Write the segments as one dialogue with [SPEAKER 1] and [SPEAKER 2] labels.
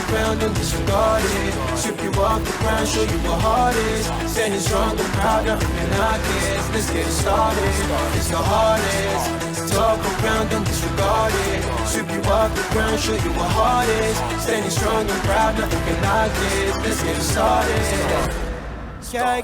[SPEAKER 1] ground, don't disregard it. Strip you off the ground, show you what heart is. Standing strong and proud, nothing can knock it. Let's get it started, it's the hardest. Talk around, don't disregard it. Strip you off the ground, show you what heart is. Standing strong and proud, nothing can knock it. Let's get it started. Yeah,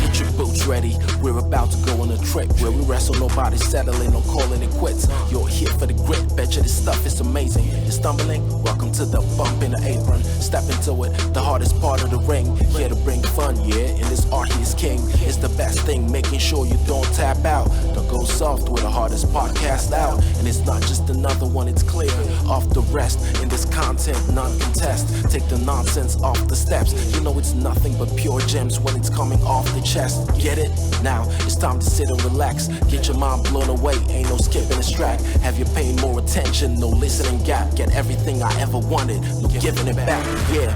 [SPEAKER 2] get your boots ready. We're about to go on a trip where we wrestle, nobody settling or calling it quits. You're here for the grit, betcha this stuff is amazing. You're stumbling? Welcome to the bump in the apron. Step into it, the hardest part of the ring. Here to bring fun, yeah, in this art he is king. It's the best thing, making sure you don't tap out. Don't go soft with the hardest podcast out. And it's not just another one, it's clear. Off the rest, in this content, none contest. Take the nonsense off the steps. You know it's nothing but pure gems when it's coming off the chest. Get it? Now it's time to sit and relax. Get your mind blown away, ain't no skipping this track. Have you paying more attention, no listening gap. Get everything I ever wanted, no giving it back. Yeah.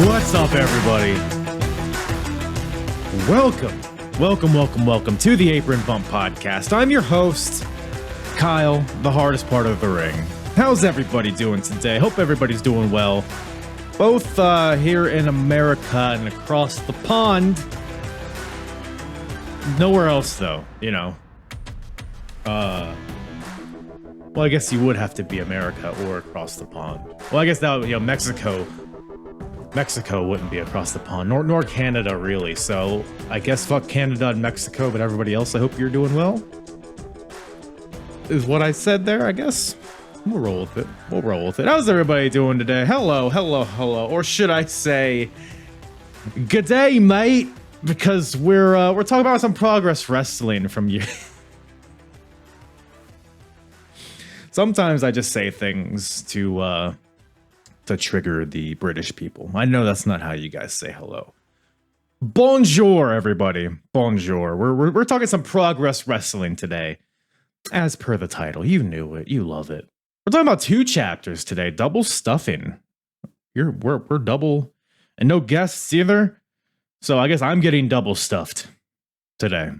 [SPEAKER 3] What's up, everybody? Welcome to the Apron Bump Podcast. I'm your host, Kyle, the hardest part of the ring. How's everybody doing today? Hope everybody's doing well. Both here in America and across the pond. Nowhere else, though, you know. Well, I guess you would have to be America or across the pond. Well, I guess that would, Mexico wouldn't be across the pond, nor Canada, really. So I guess fuck Canada and Mexico, but everybody else, I hope you're doing well. Is what I said there, I guess. We'll roll with it. How's everybody doing today? Hello. Or should I say, good day, mate? Because we're talking about some Progress Wrestling from you. Sometimes I just say things to trigger the British people. I know that's not how you guys say hello. Bonjour, everybody. Bonjour. We're talking some Progress Wrestling today. As per the title, you knew it. You love it. We're talking about 2 chapters today. Double stuffing. We're double, and no guests either. So I guess I'm getting double stuffed today.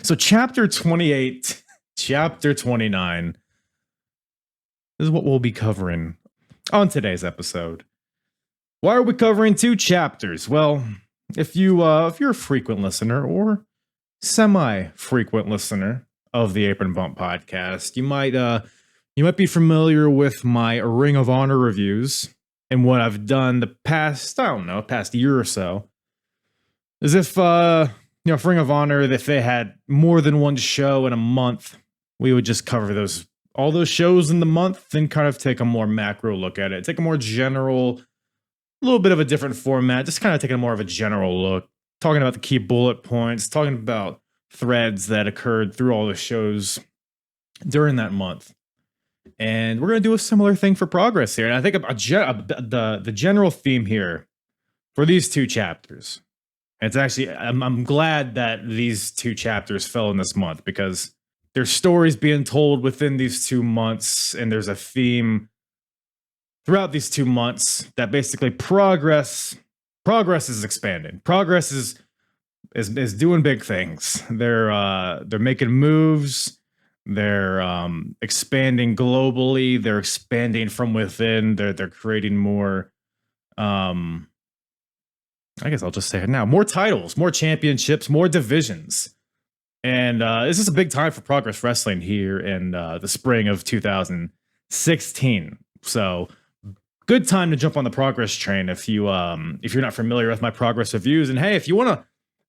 [SPEAKER 3] So chapter 28, chapter 29 is what we'll be covering on today's episode. Why are we covering 2 chapters? Well, if you're a frequent listener or semi-frequent listener of the Apron Bump podcast, you might be familiar with my Ring of Honor reviews and what I've done the past year or so. As if for Ring of Honor, if they had more than one show in a month, we would just cover all those shows in the month and kind of take a more macro look at it, take a more general, a little bit of a different format, just kind of taking more of a general look, talking about the key bullet points, talking about threads that occurred through all the shows during that month. And we're going to do a similar thing for Progress here. And I think the general theme here for these 2 chapters, it's actually, I'm glad that these 2 chapters fell in this month because there's stories being told within these 2 months, and there's a theme throughout these 2 months that basically progress is expanding. Progress is doing big things. They're making moves. They're expanding globally. They're expanding from within. They're creating more. I guess I'll just say it now. More titles, more championships, more divisions, and this is a big time for Progress Wrestling here in the spring of 2016. So, good time to jump on the Progress train if you're not familiar with my Progress reviews. And hey, if you want to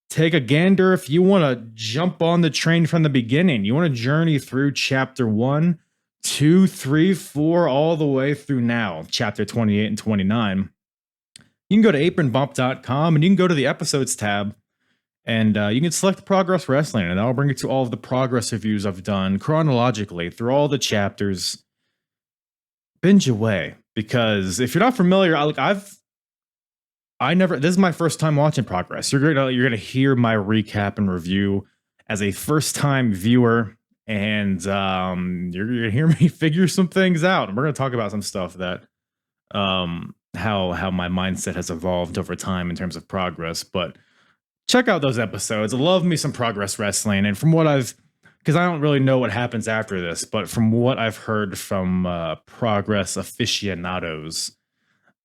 [SPEAKER 3] take a gander, if you want to jump on the train from the beginning, you want to journey through chapter 1, 2, 3, 4, all the way through now, chapter 28 and 29, you can go to apronbump.com and you can go to the episodes tab and you can select Progress Wrestling, and that'll bring you to all of the Progress reviews I've done chronologically through all the chapters. Binge away, because if you're not familiar, this is my first time watching Progress. You're gonna hear my recap and review as a first time viewer, and you're gonna hear me figure some things out. And we're gonna talk about some stuff that how my mindset has evolved over time in terms of Progress. But check out those episodes. I love me some Progress Wrestling, and from what I've because I don't really know what happens after this, but from what I've heard from Progress aficionados,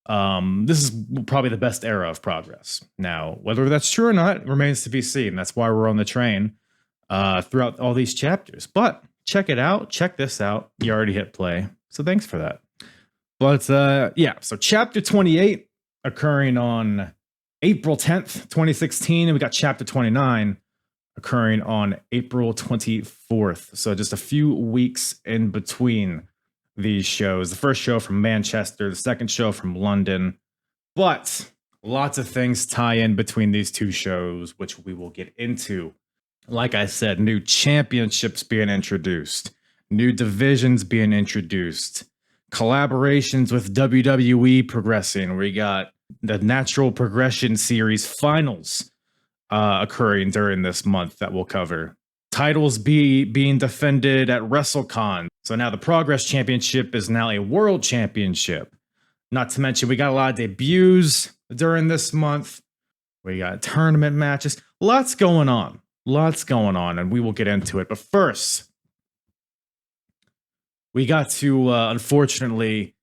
[SPEAKER 3] this is probably the best era of Progress. Now, whether that's true or not remains to be seen. That's why we're on the train throughout all these chapters. But check it out. Check this out. You already hit play, so thanks for that. But yeah, so chapter 28 occurring on April 10th, 2016, and we got chapter 29 occurring on April 24th. So just a few weeks in between these shows. The first show from Manchester, the second show from London. But lots of things tie in between these two shows, which we will get into. Like I said, new championships being introduced, new divisions being introduced, collaborations with WWE progressing. We got the Natural Progression Series finals occurring during this month that we'll cover. Titles being defended at WrestleCon. So now the Progress Championship is now a World Championship. Not to mention, we got a lot of debuts during this month. We got tournament matches. Lots going on. And we will get into it. But first, we got to, unfortunately,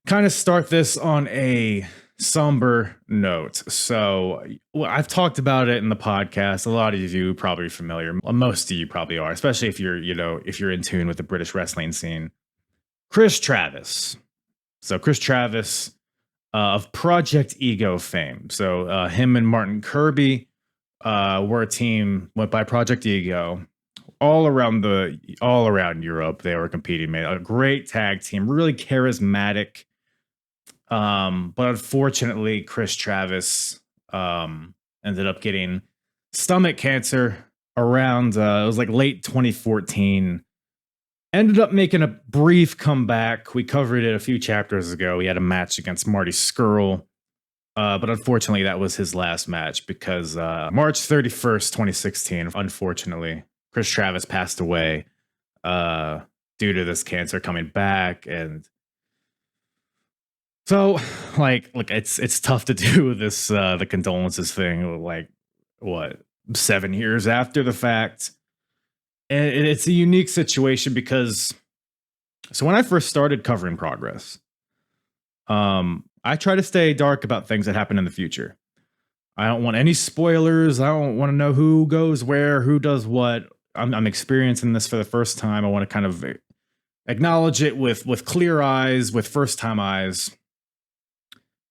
[SPEAKER 3] kind of start this on a somber note. So I've talked about it in the podcast. A lot of you probably familiar. Most of you probably are, especially if you're in tune with the British wrestling scene. Chris Travis. So Chris Travis of Project Ego fame. So him and Martin Kirby were a team went by Project Ego. All around Europe, they were competing. Made a great tag team, really charismatic. But unfortunately, Chris Travis ended up getting stomach cancer around it was like late 2014. Ended up making a brief comeback. We covered it a few chapters ago. He had a match against Marty Scurll. But unfortunately, that was his last match because March 31st, 2016, unfortunately, Chris Travis passed away due to this cancer coming back. And so, like, look, it's tough to do this, the condolences thing, like, 7 years after the fact. And it's a unique situation because, so when I first started covering Progress, I try to stay dark about things that happen in the future. I don't want any spoilers. I don't want to know who goes where, who does what. I'm experiencing this for the first time. I want to kind of acknowledge it with clear eyes, with first time eyes.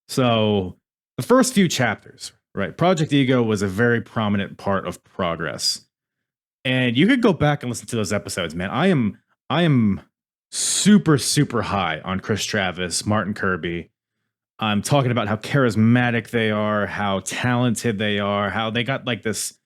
[SPEAKER 3] So the first few chapters, right? Project Ego was a very prominent part of Progress. And you could go back and listen to those episodes, man. I am super, super high on Chris Travis, Martin Kirby. I'm talking about how charismatic they are, how talented they are, how they got like this.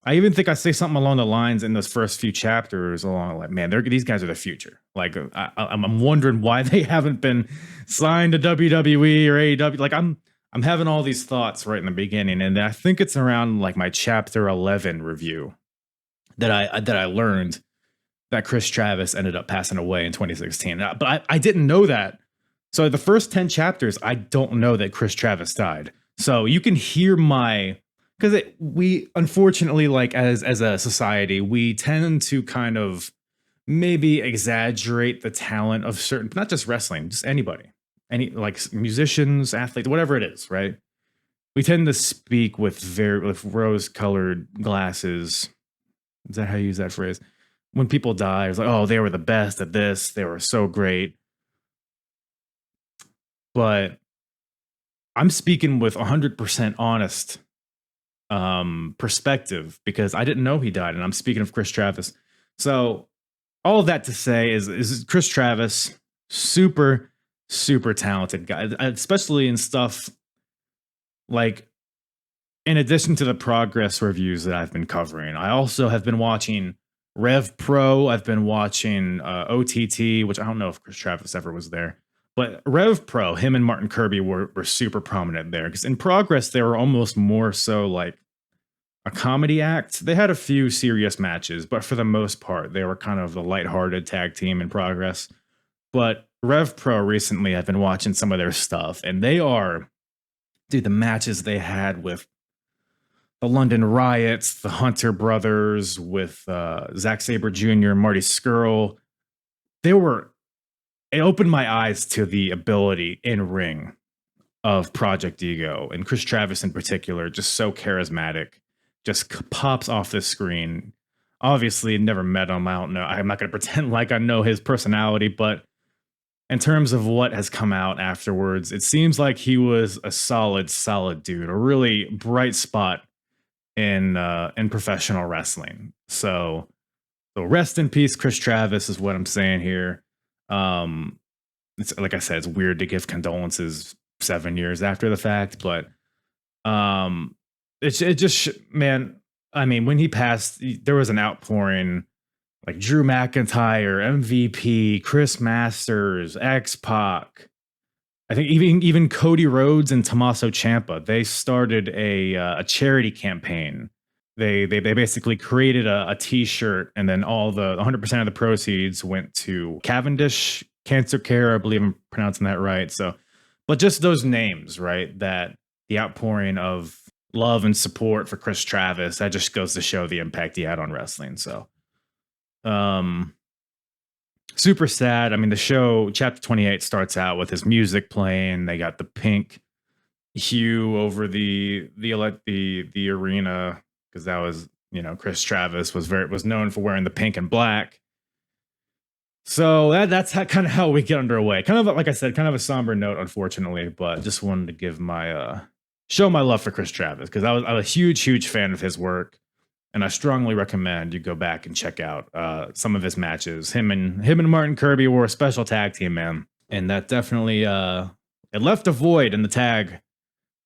[SPEAKER 3] I even think I say something along the lines in those first few chapters along like, man, these guys are the future. Like, I'm wondering why they haven't been signed to WWE or AEW. Like, I'm having all these thoughts right in the beginning, and I think it's around like my chapter 11 review that I learned that Chris Travis ended up passing away in 2016. But I didn't know that. So the first 10 chapters, I don't know that Chris Travis died. So you can hear because we unfortunately, like as a society, we tend to kind of maybe exaggerate the talent of certain, not just wrestling, just anybody, any like musicians, athletes, whatever it is, right? We tend to speak with rose-colored glasses. Is that how you use that phrase? When people die, it's like, oh, they were the best at this. They were so great. But I'm speaking with 100% honest perspective because I didn't know he died, and I'm speaking of Chris Travis. So all of that to say is Chris Travis, super, super talented guy, especially in stuff like, in addition to the Progress reviews that I've been covering, I also have been watching Rev Pro. I've been watching OTT, which I don't know if Chris Travis ever was there. But Rev Pro, him and Martin Kirby were super prominent there. Because in Progress, they were almost more so like a comedy act. They had a few serious matches, but for the most part, they were kind of the lighthearted tag team in Progress. But Rev Pro recently, I've been watching some of their stuff, and they are, dude, the matches they had with the London Riots, the Hunter brothers with Zack Sabre Jr., Marty Scurll. It opened my eyes to the ability in ring of Project Ego, and Chris Travis in particular, just so charismatic, just pops off the screen. Obviously, never met him. I don't know. I'm not going to pretend like I know his personality, but in terms of what has come out afterwards, it seems like he was a solid dude, a really bright spot in professional wrestling. So rest in peace, Chris Travis, is what I'm saying here. It's like I said, it's weird to give condolences 7 years after the fact, but it just man. I mean, when he passed, there was an outpouring. Like Drew McIntyre, MVP, Chris Masters, X-Pac. I think even Cody Rhodes and Tommaso Ciampa, they started a charity campaign. They basically created a T-shirt, and then all the 100% of the proceeds went to Cavendish Cancer Care. I believe I'm pronouncing that right. So, but just those names, right? That the outpouring of love and support for Chris Travis, that just goes to show the impact he had on wrestling. So. Super sad. I mean, the show chapter 28 starts out with his music playing. They got the pink hue over the arena, because that was, Chris Travis was known for wearing the pink and black. So that's kind of how we get underway. Kind of like I said, kind of a somber note, unfortunately, but just wanted to give show my love for Chris Travis, because I was a huge fan of his work. And I strongly recommend you go back and check out some of his matches. Him and Martin Kirby were a special tag team, man. And that definitely it left a void in the tag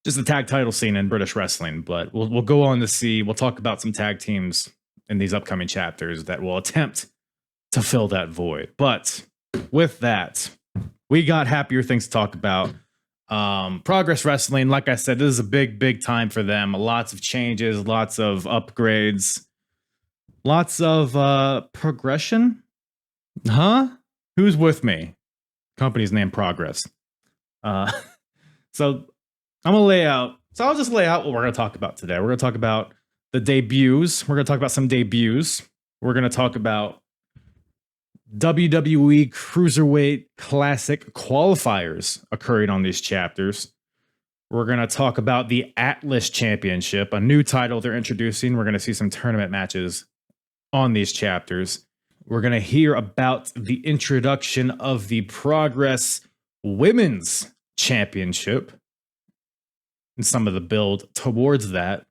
[SPEAKER 3] title scene in British wrestling. But we'll go on to see. We'll talk about some tag teams in these upcoming chapters that will attempt to fill that void. But with that, we got happier things to talk about. Progress Wrestling, like I said, this is a big time for them. Lots of changes, lots of upgrades, lots of progression. Who's with me? Company's name Progress. So I'll just lay out what we're going to talk about today. We're going to talk about the debuts. We're going to talk about some debuts. We're going to talk about WWE Cruiserweight Classic qualifiers occurring on these chapters. We're going to talk about the Atlas Championship, a new title they're introducing. We're going to see some tournament matches on these chapters. We're going to hear about the introduction of the Progress Women's Championship and some of the build towards that.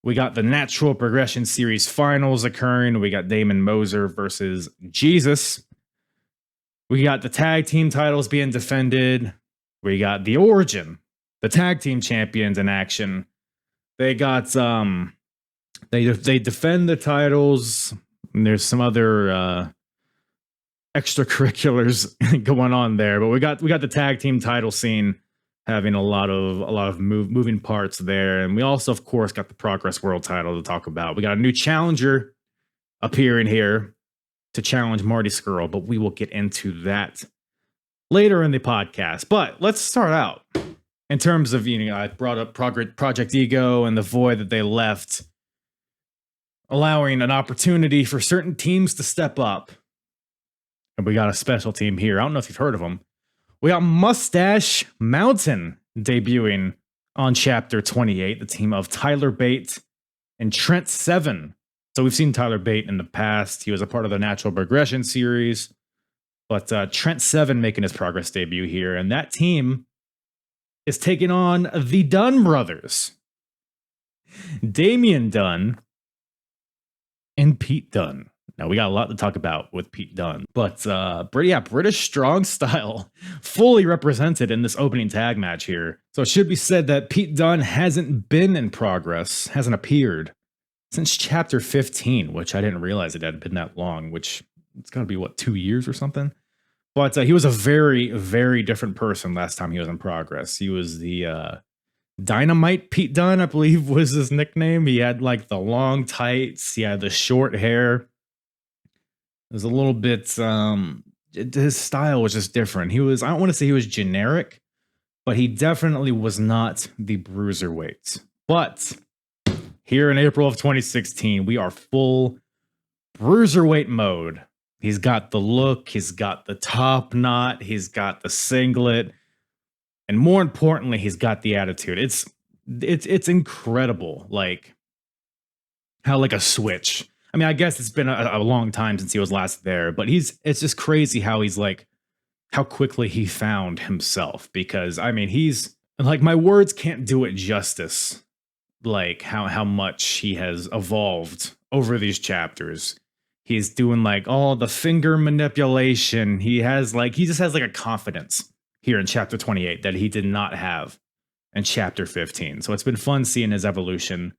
[SPEAKER 3] We got the Natural Progression Series finals occurring. We got Damon Moser versus Jesus. We got the tag team titles being defended. We got the Origin, the tag team champions in action. They got they defend the titles. And there's some other extracurriculars going on there, but we got the tag team title scene having a lot of moving parts there. And we also, of course, got the Progress World title to talk about. We got a new challenger appearing here to challenge Marty Scurll, but we will get into that later in the podcast. But let's start out in terms of, I brought up Project Ego and the void that they left, allowing an opportunity for certain teams to step up. And we got a special team here. I don't know if you've heard of them. We got Mustache Mountain debuting on Chapter 28, the team of Tyler Bate and Trent Seven. So we've seen Tyler Bate in the past. He was a part of the Natural Progression series. But Trent Seven making his Progress debut here. And that team is taking on the Dunn brothers. Damian Dunn and Pete Dunn. Now, we got a lot to talk about with Pete Dunn, but British strong style fully represented in this opening tag match here. So it should be said that Pete Dunn hasn't been in Progress, hasn't appeared since Chapter 15, which I didn't realize it had been that long, which it's got to be, 2 years or something? But he was a very, very different person last time he was in Progress. He was the Dynamite Pete Dunn, I believe was his nickname. He had like the long tights, he had the short hair. It was a little bit, his style was just different. I don't want to say he was generic, but he definitely was not the bruiserweight. But here in April of 2016, we are full bruiserweight mode. He's got the look, he's got the top knot, he's got the singlet, and more importantly, he's got the attitude. It's incredible, like how like a switch. I mean, I guess it's been a long time since he was last there, but it's just crazy how he's like how quickly he found himself, because I mean, he's like, my words can't do it justice, like how much he has evolved over these chapters. He's doing like all the finger manipulation. He just has like a confidence here in chapter 28 that he did not have in chapter 15. So it's been fun seeing his evolution,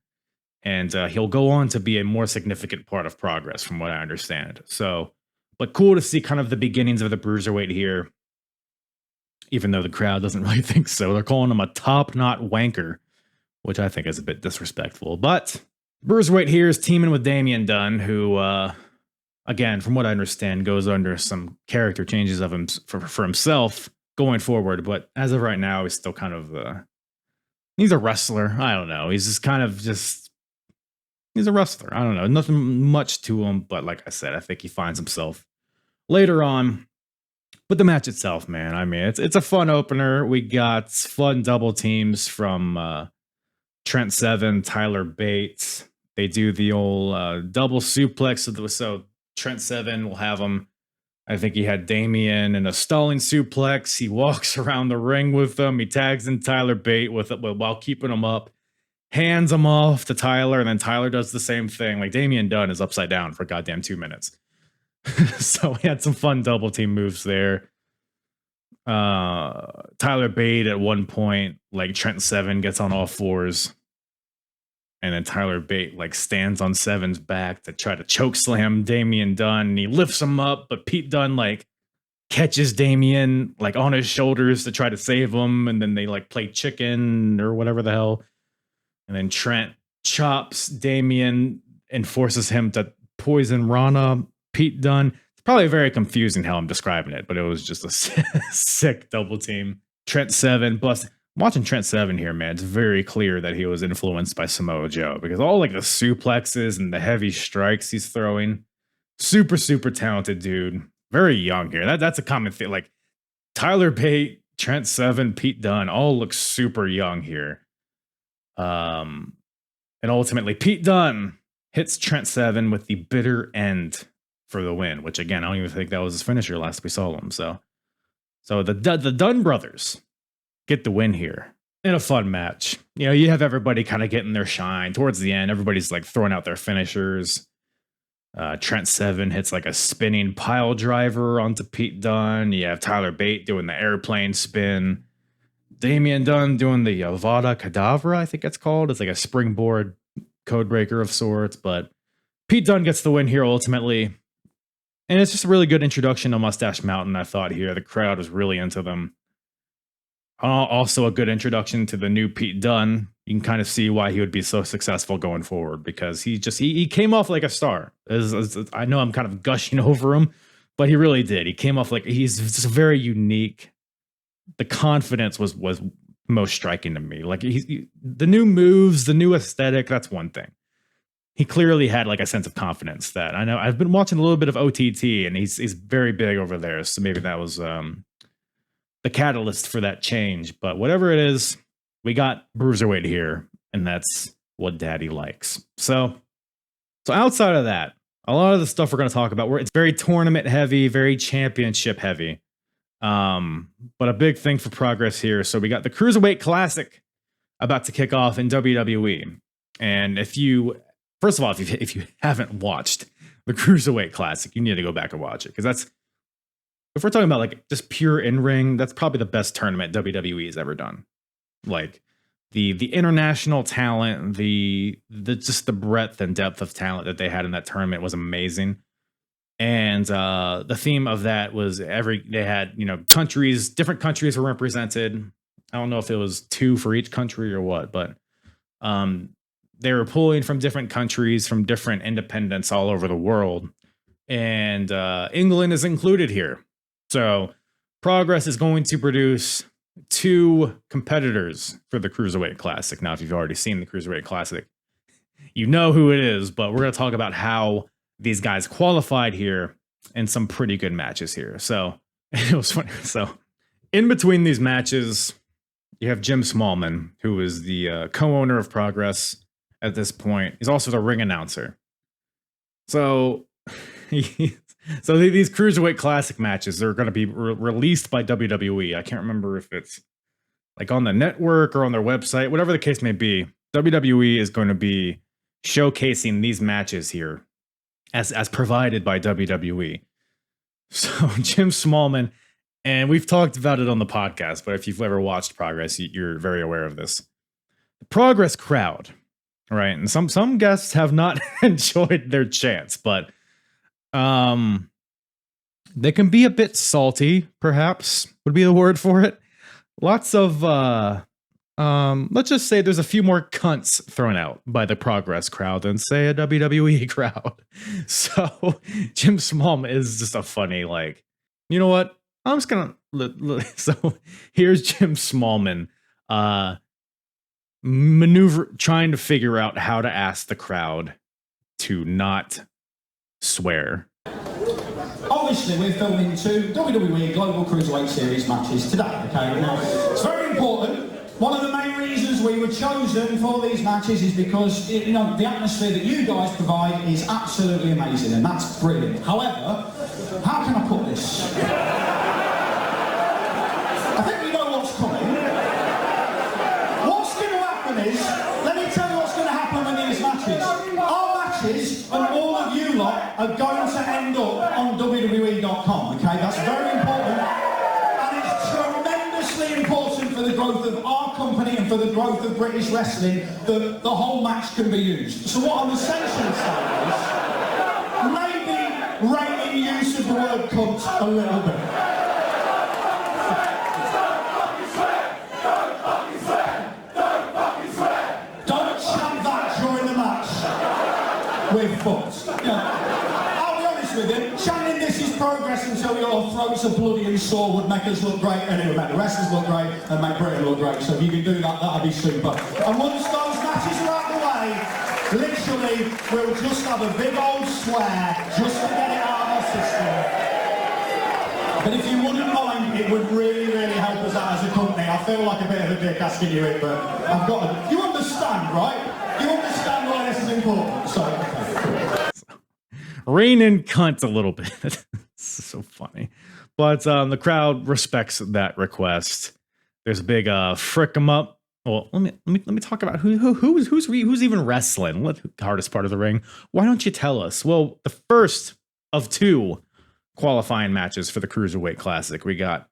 [SPEAKER 3] and he'll go on to be a more significant part of Progress from what I understand. So, but cool to see kind of the beginnings of the bruiserweight here, even though the crowd doesn't really think so. They're calling him a top knot wanker, which I think is a bit disrespectful. But bruiserweight here is teaming with Damian Dunn, who, again, from what I understand, goes under some character changes of him for himself going forward. But as of right now, he's still kind of he's a wrestler. I don't know. He's just kind of he's a wrestler. I don't know. Nothing much to him, but like I said, I think he finds himself later on. But the match itself, man, I mean, it's a fun opener. We got fun double teams from Trent Seven, Tyler Bates. They do the old double suplex. So Trent Seven will have him. I think he had Damian in a stalling suplex. He walks around the ring with them. He tags in Tyler Bate with it while keeping him up. Hands him off to Tyler, and then Tyler does the same thing. Like, Damian Dunn is upside down for goddamn 2 minutes. So we had some fun double team moves there. Tyler Bate at one point, like, Trent Seven gets on all fours, and then Tyler Bate like stands on Seven's back to try to choke slam Damian Dunn, and he lifts him up, but Pete Dunne like catches Damian like on his shoulders to try to save him, and then they like play chicken or whatever the hell. And then Trent chops Damian and forces him to poison Rana. Pete Dunne. It's probably very confusing how I'm describing it, but it was just a sick double team. Trent Seven, plus watching Trent Seven here, man, it's very clear that he was influenced by Samoa Joe, because all like the suplexes and the heavy strikes he's throwing, super talented dude. Very young here. That's a common thing. Like Tyler Bate, Trent Seven, Pete Dunne all look super young here. And ultimately Pete Dunne hits Trent Seven with the bitter end for the win, which again, I don't even think that was his finisher last we saw him. So the Dunn brothers get the win here in a fun match. You know, you have everybody kind of getting their shine towards the end. Everybody's like throwing out their finishers. Trent Seven hits like a spinning pile driver onto Pete Dunne. You have Tyler Bate doing the airplane spin. Damian Dunn doing the Avada Kedavra, I think it's called. It's like a springboard codebreaker of sorts. But Pete Dunne gets the win here ultimately. And it's just a really good introduction to Mustache Mountain, I thought here. The crowd was really into them. Also a good introduction to the new Pete Dunne. You can kind of see why he would be so successful going forward, because he came off like a star. I know I'm kind of gushing over him, but he really did. He came off like he's just very unique. The confidence was most striking to me. Like the new moves, the new aesthetic, that's one thing. He clearly had like a sense of confidence that I know. I've been watching a little bit of OTT, and he's very big over there. So maybe that was the catalyst for that change. But whatever it is, we got bruiserweight here, and that's what Daddy likes. So outside of that, a lot of the stuff we're going to talk about, it's very tournament heavy, very championship heavy. But a big thing for Progress here. So we got the Cruiserweight Classic about to kick off in WWE, and first of all, if you haven't watched the Cruiserweight Classic, you need to go back and watch it, because if we're talking about like just pure in-ring, that's probably the best tournament WWE has ever done. Like the international talent, the just the breadth and depth of talent that they had in that tournament was amazing. And the theme of that was they had, countries, different countries were represented. I don't know if it was 2 for each country or what, but they were pulling from different countries, from different independents all over the world. And England is included here. So Progress is going to produce 2 competitors for the Cruiserweight Classic. Now, if you've already seen the Cruiserweight Classic, you know who it is, but we're going to talk about how these guys qualified here and some pretty good matches here. So it was funny. So in between these matches, you have Jim Smallman, who is the co-owner of Progress at this point. He's also the ring announcer. So, so these Cruiserweight Classic matches are going to be released by WWE. I can't remember if it's like on the network or on their website, whatever the case may be. WWE is going to be showcasing these matches here as provided by WWE. So Jim Smallman, and we've talked about it on the podcast, but if you've ever watched Progress, you're very aware of this. The Progress crowd, right? And some guests have not enjoyed their chants, but they can be a bit salty, perhaps would be the word for it. Lots of let's just say there's a few more cunts thrown out by the Progress crowd than, say, a WWE crowd. So Jim Smallman is just a funny, like, you know what? I'm just gonna so here's Jim Smallman trying to figure out how to ask the crowd to not swear.
[SPEAKER 4] Obviously, we're filming 2 WWE Global Cruiserweight Series matches today, okay? Now, it's very important. One of the main reasons we were chosen for these matches is because, you know, the atmosphere that you guys provide is absolutely amazing, and that's brilliant. However, how can I put this? I think we know what's coming. What's going to happen is, let me tell you what's going to happen with these matches. Our matches, and all of you lot, are going to end up on WWE.com, okay? That's very important. And it's tremendously important for the growth of our company and for the growth of British wrestling that the whole match can be used. So what I'm essentially saying is, maybe rein in use of the word cunt a little bit. We're fucked. Yeah. I'll be honest with you, chanting this is progress until your throats are bloody and sore would make us look great, and it would make the wrestlers look great and make Britain look great. So if you can do that, that'd be super. And once those matches are out of the way, literally, we'll just have a big old swear just to get it out of our system. But if you wouldn't mind, it would really, really help us out as a company. I feel like a bit of a dick asking you it, but I've got to. You understand, right? You understand why this is important. So,
[SPEAKER 3] rein in cunt a little bit. It's so funny. But the crowd respects that request. There's a big frick 'em up. Well, let me talk about who's even wrestling. What the hardest part of the ring? Why don't you tell us? Well, the first of 2 qualifying matches for the Cruiserweight Classic, we got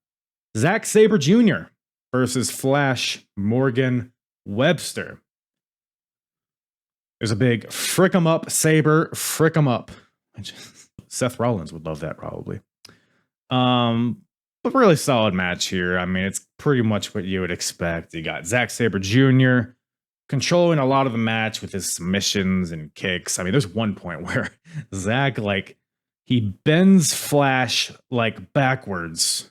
[SPEAKER 3] Zack Sabre Jr. versus Flash Morgan Webster. There's a big frick 'em up, Sabre, frick 'em up. Seth Rollins would love that probably. But really solid match here. I mean, it's pretty much what you would expect. You got Zack Sabre Jr. controlling a lot of the match with his submissions and kicks. I mean, there's one point where Zack, like, he bends Flash like backwards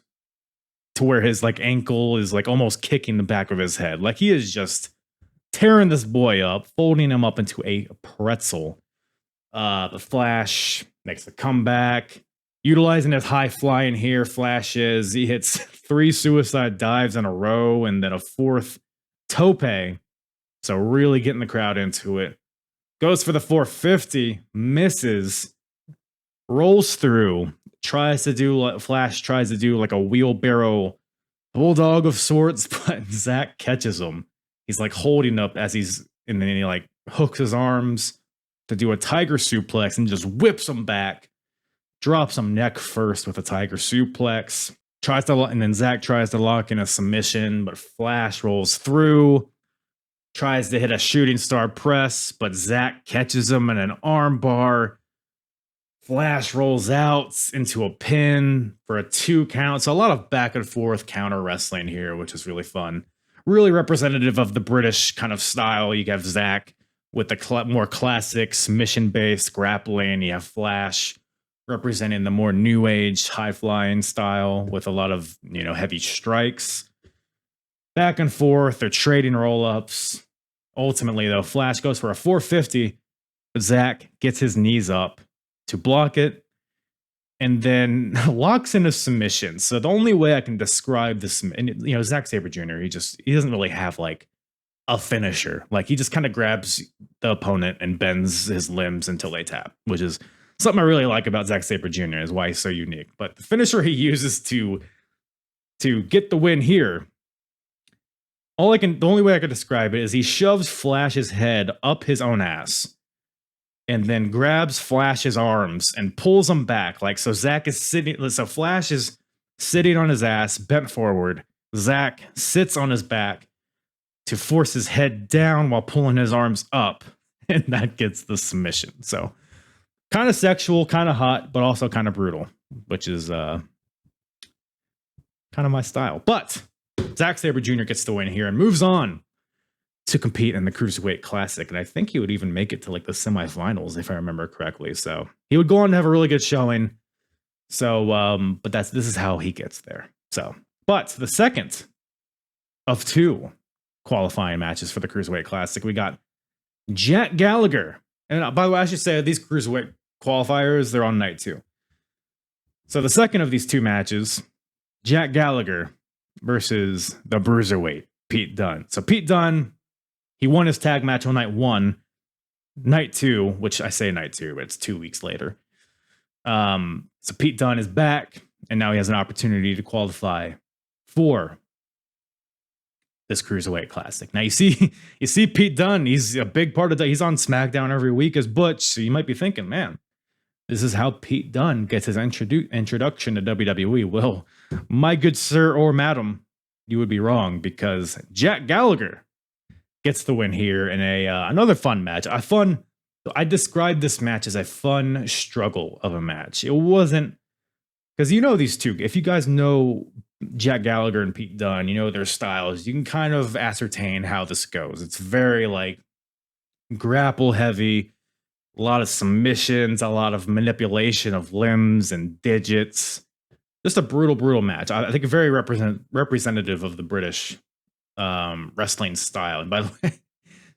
[SPEAKER 3] to where his like ankle is like almost kicking the back of his head. Like, he is just tearing this boy up, folding him up into a pretzel. The Flash makes a comeback, utilizing his high flying here. Flash he hits 3 suicide dives in a row and then a 4th tope. So really getting the crowd into it. Goes for the 450, misses, rolls through, Flash tries to do like a wheelbarrow bulldog of sorts, but Zack catches him. He's like holding up and then he like hooks his arms to do a tiger suplex and just whips him back, drops him neck first with a tiger suplex, and then Zack tries to lock in a submission, but Flash rolls through, tries to hit a shooting star press, but Zack catches him in an arm bar. Flash rolls out into a pin for a 2 count. So a lot of back and forth counter wrestling here, which is really fun. Really representative of the British kind of style. You have Zack with the more classic submission-based grappling. You have Flash representing the more new age, high-flying style with a lot of, heavy strikes. Back and forth, they're trading roll-ups. Ultimately, though, Flash goes for a 450, but Zach gets his knees up to block it and then locks in a submission. So the only way I can describe this, and Zack Sabre Jr., he doesn't really have like a finisher. Like he just kind of grabs the opponent and bends his limbs until they tap, which is something I really like about Zack Sabre Jr. is why he's so unique. But the finisher he uses to get the win here, the only way I could describe it is he shoves Flash's head up his own ass and then grabs Flash's arms and pulls him back. Like, so Flash is sitting on his ass, bent forward. Zach sits on his back to force his head down while pulling his arms up, and that gets the submission. So kind of sexual, kind of hot, but also kind of brutal, which is kind of my style. But Zack Sabre Jr. gets the win here and moves on to compete in the Cruiserweight Classic. And I think he would even make it to like the semifinals, if I remember correctly. So he would go on to have a really good showing. So, but this is how he gets there. So, but the second of two qualifying matches for the Cruiserweight Classic, we got Jack Gallagher. And by the way, I should say these Cruiserweight qualifiers, they're on night 2. So the second of these two matches, Jack Gallagher versus the Bruiserweight, Pete Dunne. So Pete Dunne, he won his tag match on night 1. Night 2, which I say night 2, but it's 2 weeks later. So Pete Dunne is back, and now he has an opportunity to qualify for this Cruiserweight Classic. Now you see Pete Dunne, he's a big part of that. He's on SmackDown every week as Butch, so you might be thinking, man, this is how Pete Dunne gets his introduction to WWE. Well, my good sir or madam, you would be wrong, because Jack Gallagher gets the win here in another fun match. I described this match as a fun struggle of a match. It wasn't, because these two, if you guys know Jack Gallagher and Pete Dunne, their styles, you can kind of ascertain how this goes. It's very like grapple heavy, a lot of submissions, a lot of manipulation of limbs and digits. Just a brutal match. I think very representative of the British wrestling style. And by the way,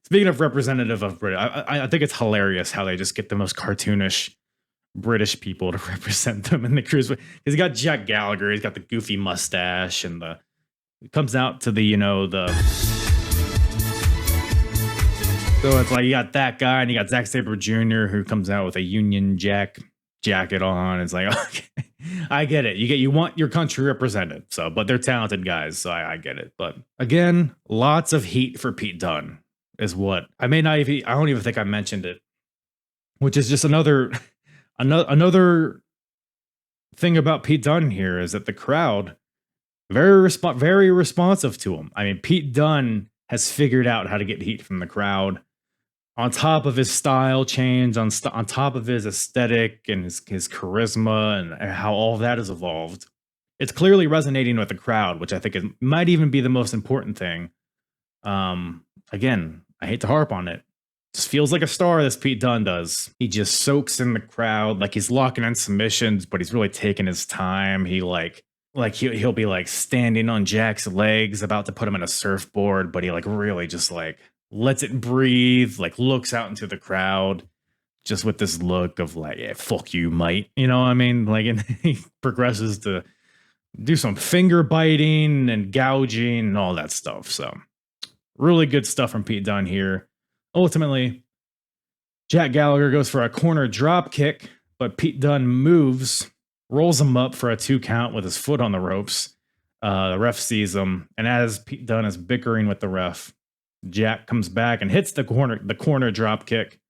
[SPEAKER 3] speaking of representative of British, I think it's hilarious how they just get the most cartoonish British people to represent them in the Cruiserweight. Because you got Jack Gallagher, he's got the goofy mustache, and it comes out to the so it's like you got that guy, and you got Zack Sabre Jr. who comes out with a Union Jack jacket on. It's like, okay, I get it. You want your country represented. So, but they're talented guys, so I get it. But again, lots of heat for Pete Dunne is what I don't even think I mentioned it, which is just another thing about Pete Dunne here is that the crowd very responsive to him. I mean, Pete Dunne has figured out how to get heat from the crowd. On top of his style change, on top of his aesthetic and his charisma and how all of that has evolved, it's clearly resonating with the crowd, which I think might even be the most important thing. Again, I hate to harp on it. Just feels like a star, this Pete Dunne does. He just soaks in the crowd, like he's locking in submissions, but he's really taking his time. He'll be like standing on Jack's legs, about to put him in a surfboard, but he like really just like lets it breathe, like looks out into the crowd, just with this look of like, yeah, fuck you, mate. You know what I mean? Like, and he progresses to do some finger biting and gouging and all that stuff. So really good stuff from Pete Dunne here. Ultimately, Jack Gallagher goes for a corner drop kick, but Pete Dunne moves, rolls him up for a 2 count with his foot on the ropes. The ref sees him, and as Pete Dunne is bickering with the ref, Jack comes back and hits the corner drop kick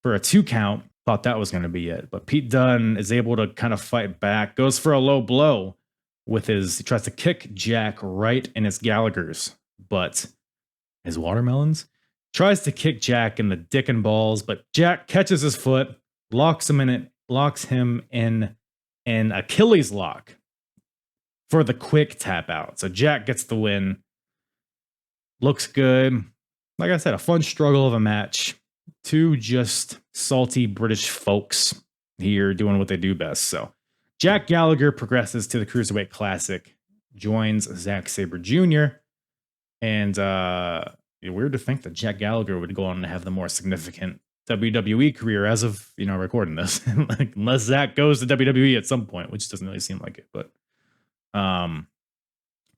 [SPEAKER 3] for a 2 count. Thought that was going to be it, but Pete Dunne is able to kind of fight back, goes for a low blow he tries to kick Jack right in his Gallagher's, but his watermelons. Tries to kick Jack in the dick and balls, but Jack catches his foot, locks him in an Achilles lock for the quick tap out. So Jack gets the win. Looks good. Like I said, a fun struggle of a match. 2 just salty British folks here doing what they do best. So Jack Gallagher progresses to the Cruiserweight Classic, joins Zack Sabre Jr., and weird to think that Jack Gallagher would go on to have the more significant WWE career as of, recording this. Like, unless Zach goes to WWE at some point, which doesn't really seem like it. But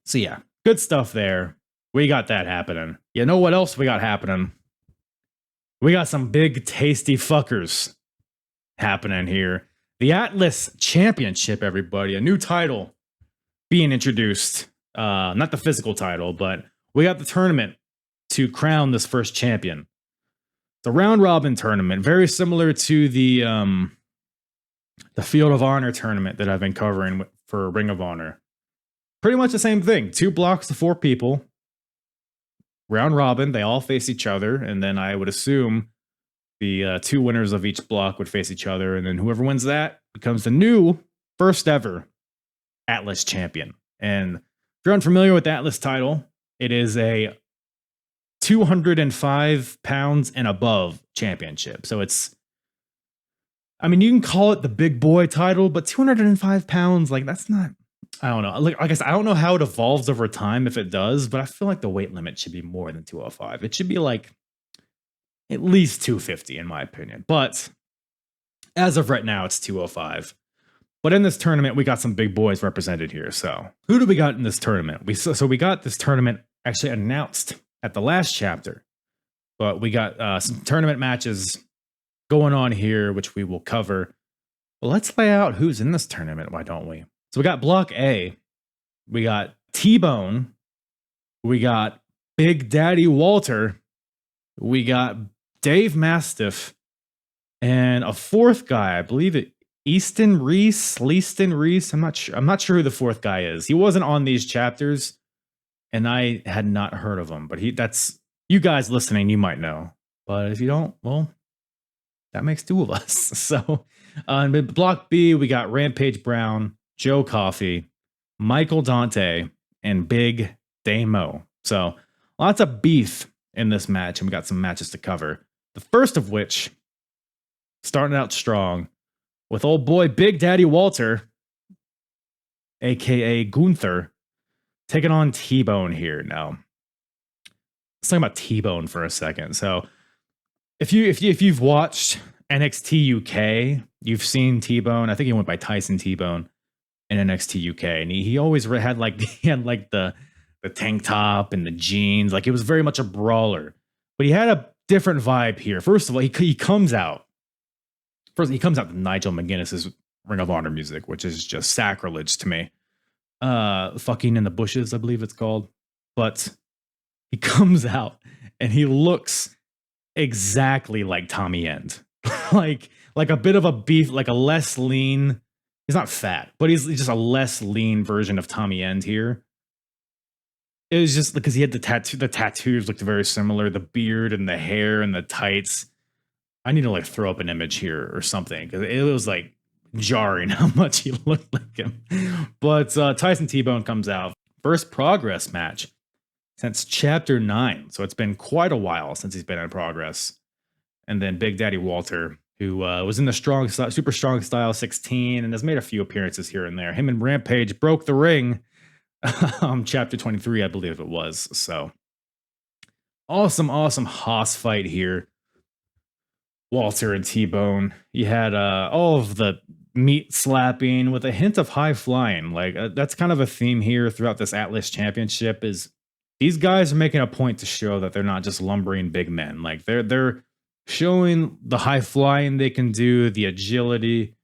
[SPEAKER 3] so yeah, good stuff there. We got that happening. You know what else we got happening? We got some big tasty fuckers happening here. The Atlas Championship, everybody. A new title being introduced. Not the physical title, but we got the tournament to crown this first champion. The round robin tournament, very similar to the Field of Honor tournament that I've been covering for Ring of Honor. Pretty much the same thing. 2 blocks to 4 people. Round robin, they all face each other, and then I would assume the 2 winners of each block would face each other, and then whoever wins that becomes the new first ever Atlas champion. And if you're unfamiliar with the Atlas title, it is a 205 pounds and above championship. So it's, you can call it the big boy title, but 205 pounds, like, that's not, I don't know. Like I guess I don't know how it evolves over time if it does, but I feel like the weight limit should be more than 205. It should be like at least 250 in my opinion. But as of right now, it's 205. But in this tournament, we got some big boys represented here. So who do we got in this tournament? We got this tournament actually announced at the last chapter, but we got some tournament matches going on here, which we will cover. Well, let's lay out who's in this tournament. Why don't we? So we got Block A. We got T-Bone. We got Big Daddy Walter. We got Dave Mastiff. And a 4th guy, I believe it, Leaston Reese. I'm not sure who the 4th guy is. He wasn't on these chapters, and I had not heard of him. But that's, you guys listening, you might know. But if you don't, well, that makes 2 of us. So in Block B, we got Rampage Brown, Joe Coffey, Michael Dante, and Big Damo. So lots of beef in this match, and we got some matches to cover. The first of which, starting out strong, with old boy Big Daddy Walter, aka Gunther, taking on T-Bone here. Now, let's talk about T-Bone for a second. So, if you've watched NXT UK, you've seen T-Bone. I think he went by Tyson T-Bone in NXT UK, and he always had the tank top and the jeans. Like, it was very much a brawler, but he had a different vibe here. First of all, he comes out to Nigel McGuinness's Ring of Honor music, which is just sacrilege to me. Fucking in the Bushes, I believe it's called. But he comes out and he looks exactly like Tommy End. like a bit of a beef, like a less lean. He's not fat, but he's just a less lean version of Tommy End here. It was just because he had the tattoo. The tattoos looked very similar. The beard and the hair and the tights. I need to like throw up an image here or something because it was like jarring how much he looked like him. But Tyson T-Bone comes out. First progress match since chapter 9. So it's been quite a while since he's been in progress. And then Big Daddy Walter, who was in the super strong style 16 and has made a few appearances here and there. Him and Rampage broke the ring. Chapter 23, I believe it was. So awesome Haas fight here. Walter and T-Bone. You had all of the meat slapping with a hint of high flying. Like that's kind of a theme here throughout this Atlas Championship is these guys are making a point to show that they're not just lumbering big men. Like they're showing the high flying they can do, the agility.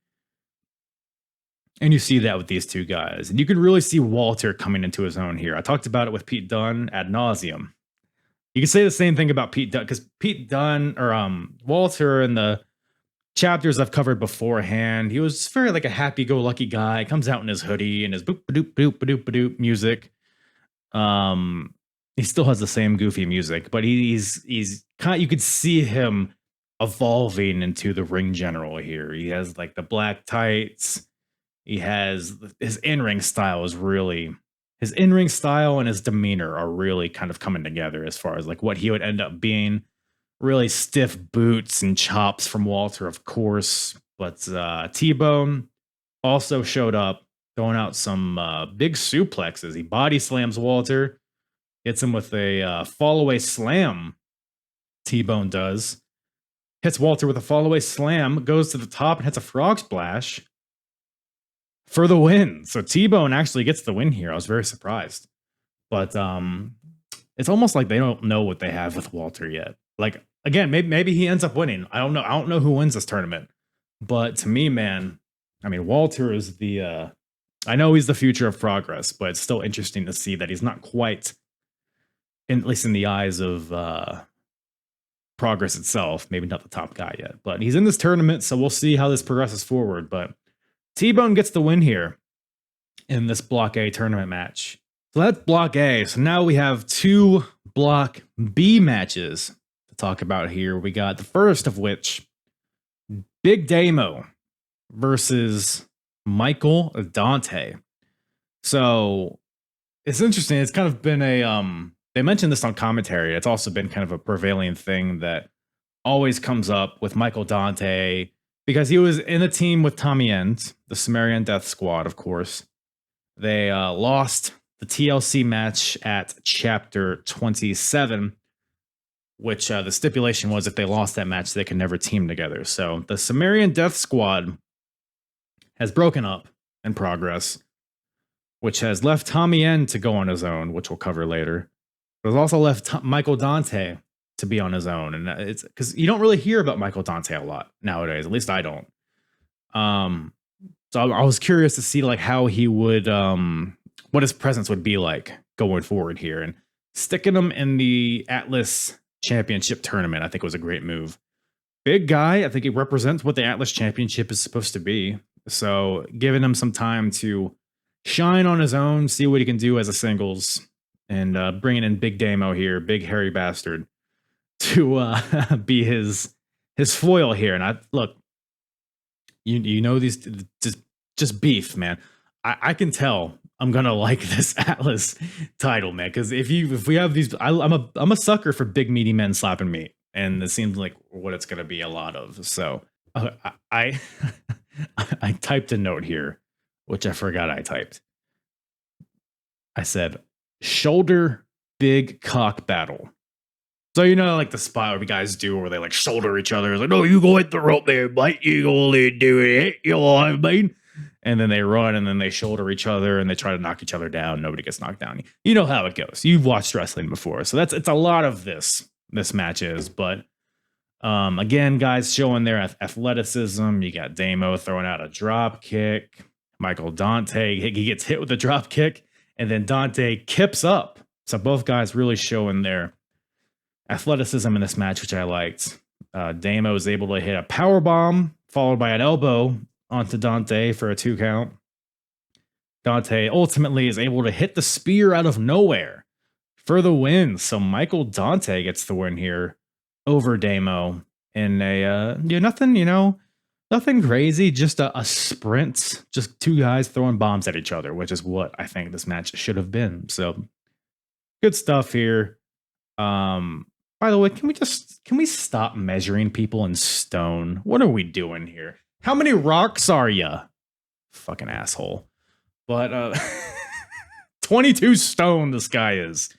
[SPEAKER 3] And you see that with these 2 guys. And you can really see Walter coming into his own here. I talked about it with Pete Dunne ad nauseum. You can say the same thing about Pete Dunne, because Pete Dunne or Walter in the chapters I've covered beforehand, he was very like a happy-go-lucky guy. Comes out in his hoodie and his boop-a-doop music. He still has the same goofy music, but he's kind of, you could see him evolving into the ring general here. He has like the black tights. He has his in-ring style is really. His in-ring style and his demeanor are really kind of coming together as far as like what he would end up being. Really stiff boots and chops from Walter, of course. But T-Bone also showed up, throwing out some big suplexes. He body slams Walter. Hits him with a fall away slam. T-Bone does. Hits Walter with a fall away slam, goes to the top and hits a frog splash for the win. So T-Bone actually gets the win here. I was very surprised. But it's almost like they don't know what they have with Walter yet. Like, again, maybe he ends up winning. I don't know. I don't know who wins this tournament. But to me, man, I mean, Walter is the I know he's the future of Progress, but it's still interesting to see that he's not quite, at least in the eyes of Progress itself, maybe not the top guy yet. But he's in this tournament, so we'll see how this progresses forward. But T-Bone gets the win here in this Block A tournament match. So that's Block A. So now we have 2 Block B matches to talk about here. We got the first of which, Big Damo versus Michael Dante. So it's interesting. It's kind of been a they mentioned this on commentary. It's also been kind of a prevailing thing that always comes up with Michael Dante, because he was in a team with Tommy End, the Sumerian Death Squad, of course. They lost the TLC match at Chapter 27, which the stipulation was if they lost that match, they could never team together. So the Sumerian Death Squad has broken up in Progress, which has left Tommy End to go on his own, which we'll cover later. But it's also left Michael Dante to be on his own. And it's because you don't really hear about Michael Dante a lot nowadays. At least I don't. So I was curious to see like how he would, what his presence would be like going forward here. And sticking him in the Atlas Championship tournament, I think was a great move. Big guy. I think he represents what the Atlas Championship is supposed to be. So giving him some time to shine on his own, see what he can do as a singles, and bringing in Big Damo here, big hairy bastard, to be his foil here. And I look, you know, these just beef, man. I can tell I'm gonna like this Atlas title, man, because if we have these, I'm a sucker for big meaty men slapping meat, and it seems like what it's gonna be a lot of. So I I typed a note here, which I forgot I typed. I said, shoulder big cock battle. So, you know, like the spot where guys do where they like shoulder each other. It's like, no, you go hit the rope there, mate. You go do it. You know what I mean? And then they run and then they shoulder each other and they try to knock each other down. Nobody gets knocked down. You know how it goes. You've watched wrestling before. So it's a lot of this match is. But again, guys showing their athleticism. You got Damo throwing out a drop kick. Michael Dante, he gets hit with a drop kick. And then Dante kips up. So both guys really showing their athleticism in this match, which I liked. Damo is able to hit a power bomb followed by an elbow onto Dante for a 2 count. Dante ultimately is able to hit the spear out of nowhere for the win. So Michael Dante gets the win here over Damo in a nothing crazy, just a sprint, just 2 guys throwing bombs at each other, which is what I think this match should have been. So good stuff here. By the way, can we stop measuring people in stone? What are we doing here? How many rocks are ya? Fucking asshole. But 22 stone this guy is.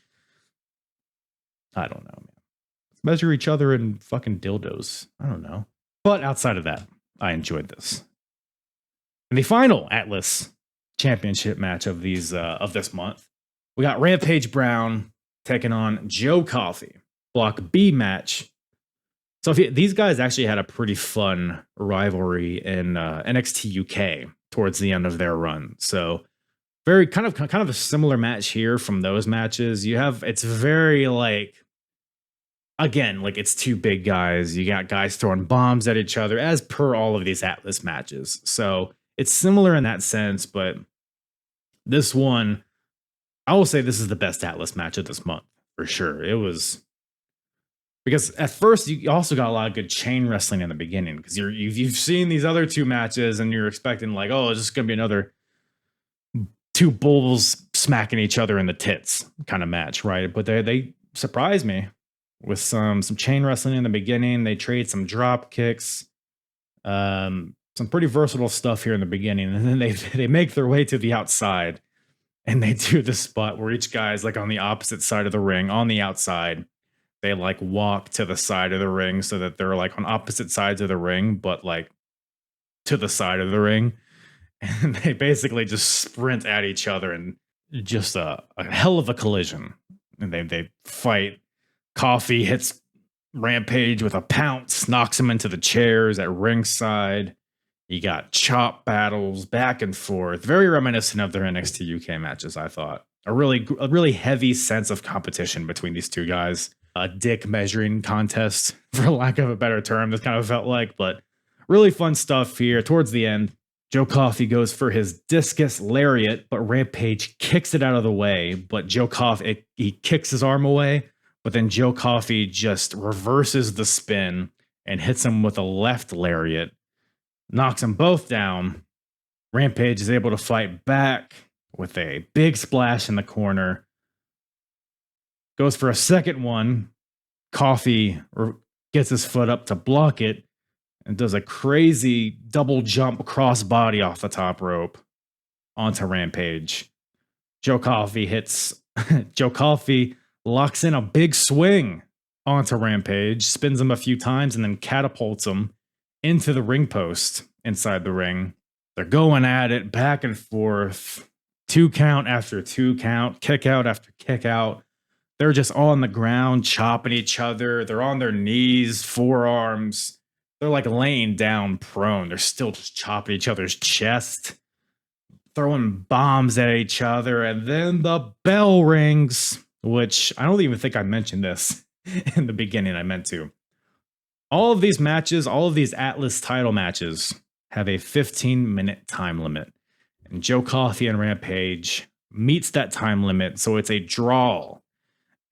[SPEAKER 3] I don't know, man. Let's measure each other in fucking dildos. I don't know. But outside of that, I enjoyed this. And the final Atlas Championship match of this month, we got Rampage Brown taking on Joe Coffey. Block B match. So these guys actually had a pretty fun rivalry in NXT UK towards the end of their run. So very kind of a similar match here from those matches. It's very like, again, like it's 2 big guys. You got guys throwing bombs at each other as per all of these Atlas matches. So it's similar in that sense, but this one, I will say this is the best Atlas match of this month for sure. It was, because at first you also got a lot of good chain wrestling in the beginning, because you've seen these other 2 matches and you're expecting like, oh, it's just gonna be another 2 bulls smacking each other in the tits kind of match, right? But they surprised me with some chain wrestling in the beginning. They trade some drop kicks, some pretty versatile stuff here in the beginning, and then they make their way to the outside And they do the spot where each guy's like on the opposite side of the ring, on the outside. They like walk to the side of the ring so that they're like on opposite sides of the ring, but like to the side of the ring. And they basically just sprint at each other and just a hell of a collision. And they fight. Coffee hits Rampage with a pounce, knocks him into the chairs at ringside. You got chop battles back and forth, very reminiscent of their NXT UK matches. I thought a really heavy sense of competition between these two guys. A dick measuring contest, for lack of a better term. This kind of felt like, but really fun stuff here. Towards the end, Joe Coffey goes for his discus lariat, but Rampage kicks it out of the way. But Joe Coffey, he kicks his arm away, but then Joe Coffey just reverses the spin and hits him with a left lariat, knocks them both down. Rampage is able to fight back with a big splash in the corner. Goes for a second one. Coffey gets his foot up to block it and does a crazy double jump crossbody off the top rope onto Rampage. Joe Coffey locks in a big swing onto Rampage, spins him a few times, and then catapults him into the ring post inside the ring. They're going at it back and forth. 2 count after 2 count, kick out after kick out. They're just all on the ground, chopping each other. They're on their knees, forearms. They're like laying down prone. They're still just chopping each other's chest, throwing bombs at each other. And then the bell rings, which I don't even think I mentioned this in the beginning. I meant to. All of these matches, all of these Atlas title matches have a 15-minute time limit. And Joe Coffey and Rampage meets that time limit, so it's a draw.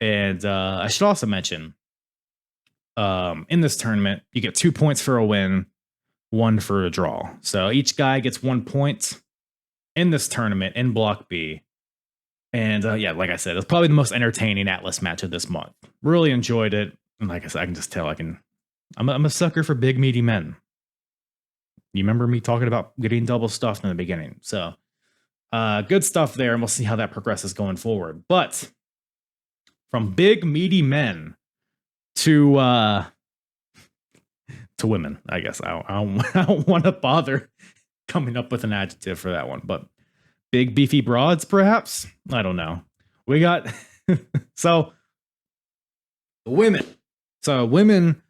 [SPEAKER 3] And I should also mention, in this tournament, you get 2 points for a win, 1 for a draw. So each guy gets 1 point in this tournament in Block B. And yeah, like I said, it's probably the most entertaining Atlas match of this month. Really enjoyed it. And like I said, I can just tell I'm a sucker for big, meaty men. You remember me talking about getting double stuffed in the beginning. So good stuff there, and we'll see how that progresses going forward. But from big, meaty men to women, I guess. I don't want to bother coming up with an adjective for that one. But big, beefy broads, perhaps? I don't know. We got... So, women. So, women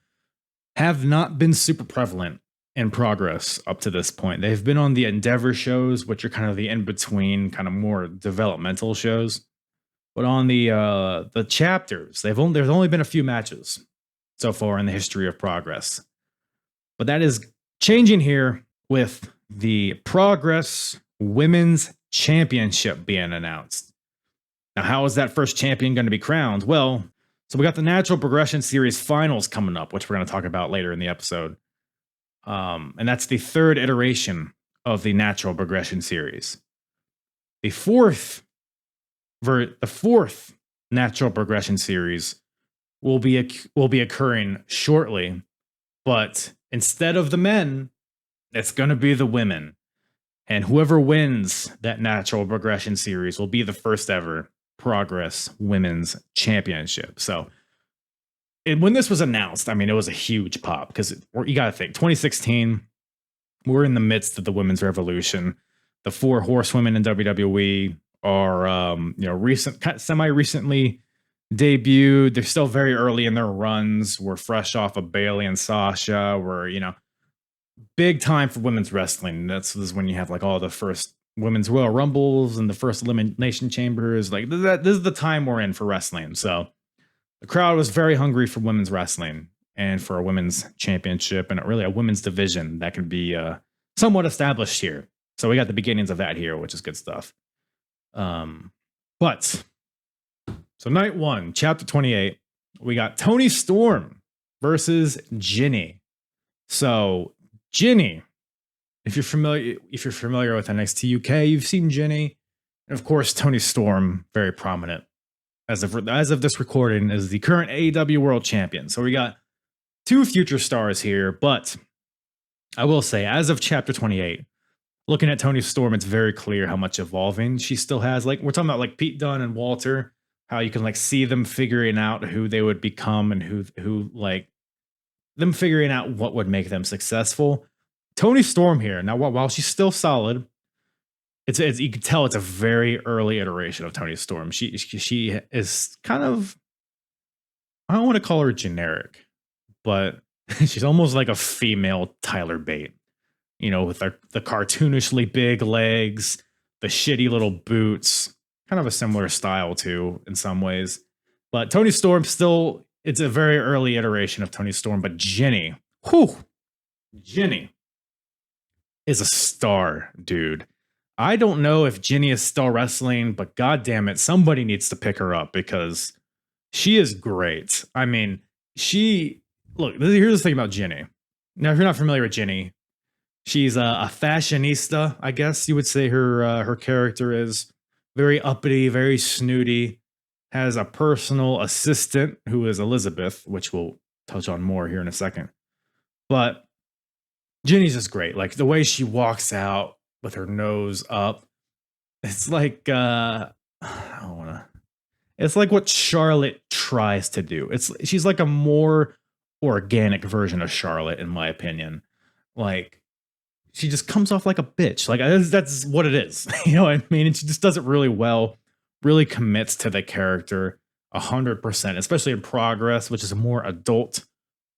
[SPEAKER 3] have not been super prevalent in Progress up to this point. They've been on the Endeavor shows, which are kind of the in-between, kind of more developmental shows. But on the chapters, there's only been a few matches so far in the history of Progress. But that is changing here with the Progress Women's Championship being announced. Now, how is that first champion going to be crowned? Well, so we got the Natural Progression Series finals coming up, which we're going to talk about later in the episode. And that's the 3rd iteration of the Natural Progression Series. The fourth Natural Progression Series will be occurring shortly, but instead of the men, it's going to be the women. And whoever wins that Natural Progression Series will be the first ever Progress Women's Championship. So when this was announced, I mean, it was a huge pop because you got to think 2016, we're in the midst of the women's revolution. The 4 horsewomen in WWE are, semi-recently debuted. They're still very early in their runs. We're fresh off of Bayley and Sasha. We're, big time for women's wrestling. This is when you have like all the first women's Royal Rumbles and the first Elimination Chambers. Like this is the time we're in for wrestling. So the crowd was very hungry for women's wrestling and for a women's championship and really a women's division that can be somewhat established here. So we got the beginnings of that here, which is good stuff. So night 1, chapter 28, we got Toni Storm versus Jinny. So Jinny, if you're familiar with NXT UK, you've seen Jinny, and of course Toni Storm, very prominent as of this recording, is the current AEW World Champion. So we got 2 future stars here, but I will say, as of chapter 28, looking at Tony Storm, it's very clear how much evolving she still has. Like we're talking about like Pete Dunne and Walter, how you can like see them figuring out who they would become and who like them figuring out what would make them successful. Tony Storm here now, while she's still solid, it's you can tell it's a very early iteration of Tony Storm. She is kind of, I don't want to call her generic, but she's almost like a female Tyler Bate, you know, with the cartoonishly big legs, the shitty little boots, kind of a similar style too in some ways. But Tony Storm still, it's a very early iteration of Tony Storm. But Jenny, Jenny is a star, dude. I don't know if Jenny is still wrestling, but god damn it, somebody needs to pick her up because she is great. I mean, look, here's the thing about Jenny. Now, if you're not familiar with Jenny, she's a fashionista, I guess you would say her character is. Very uppity, very snooty, has a personal assistant who is Elizabeth, which we'll touch on more here in a second. But Jenny's just great. Like the way she walks out with her nose up, it's like it's like what Charlotte tries to do. She's like a more organic version of Charlotte, in my opinion. Like she just comes off like a bitch. Like that's what it is. You know what I mean? And she just does it really well, really commits to the character 100%, especially in Progress, which is a more adult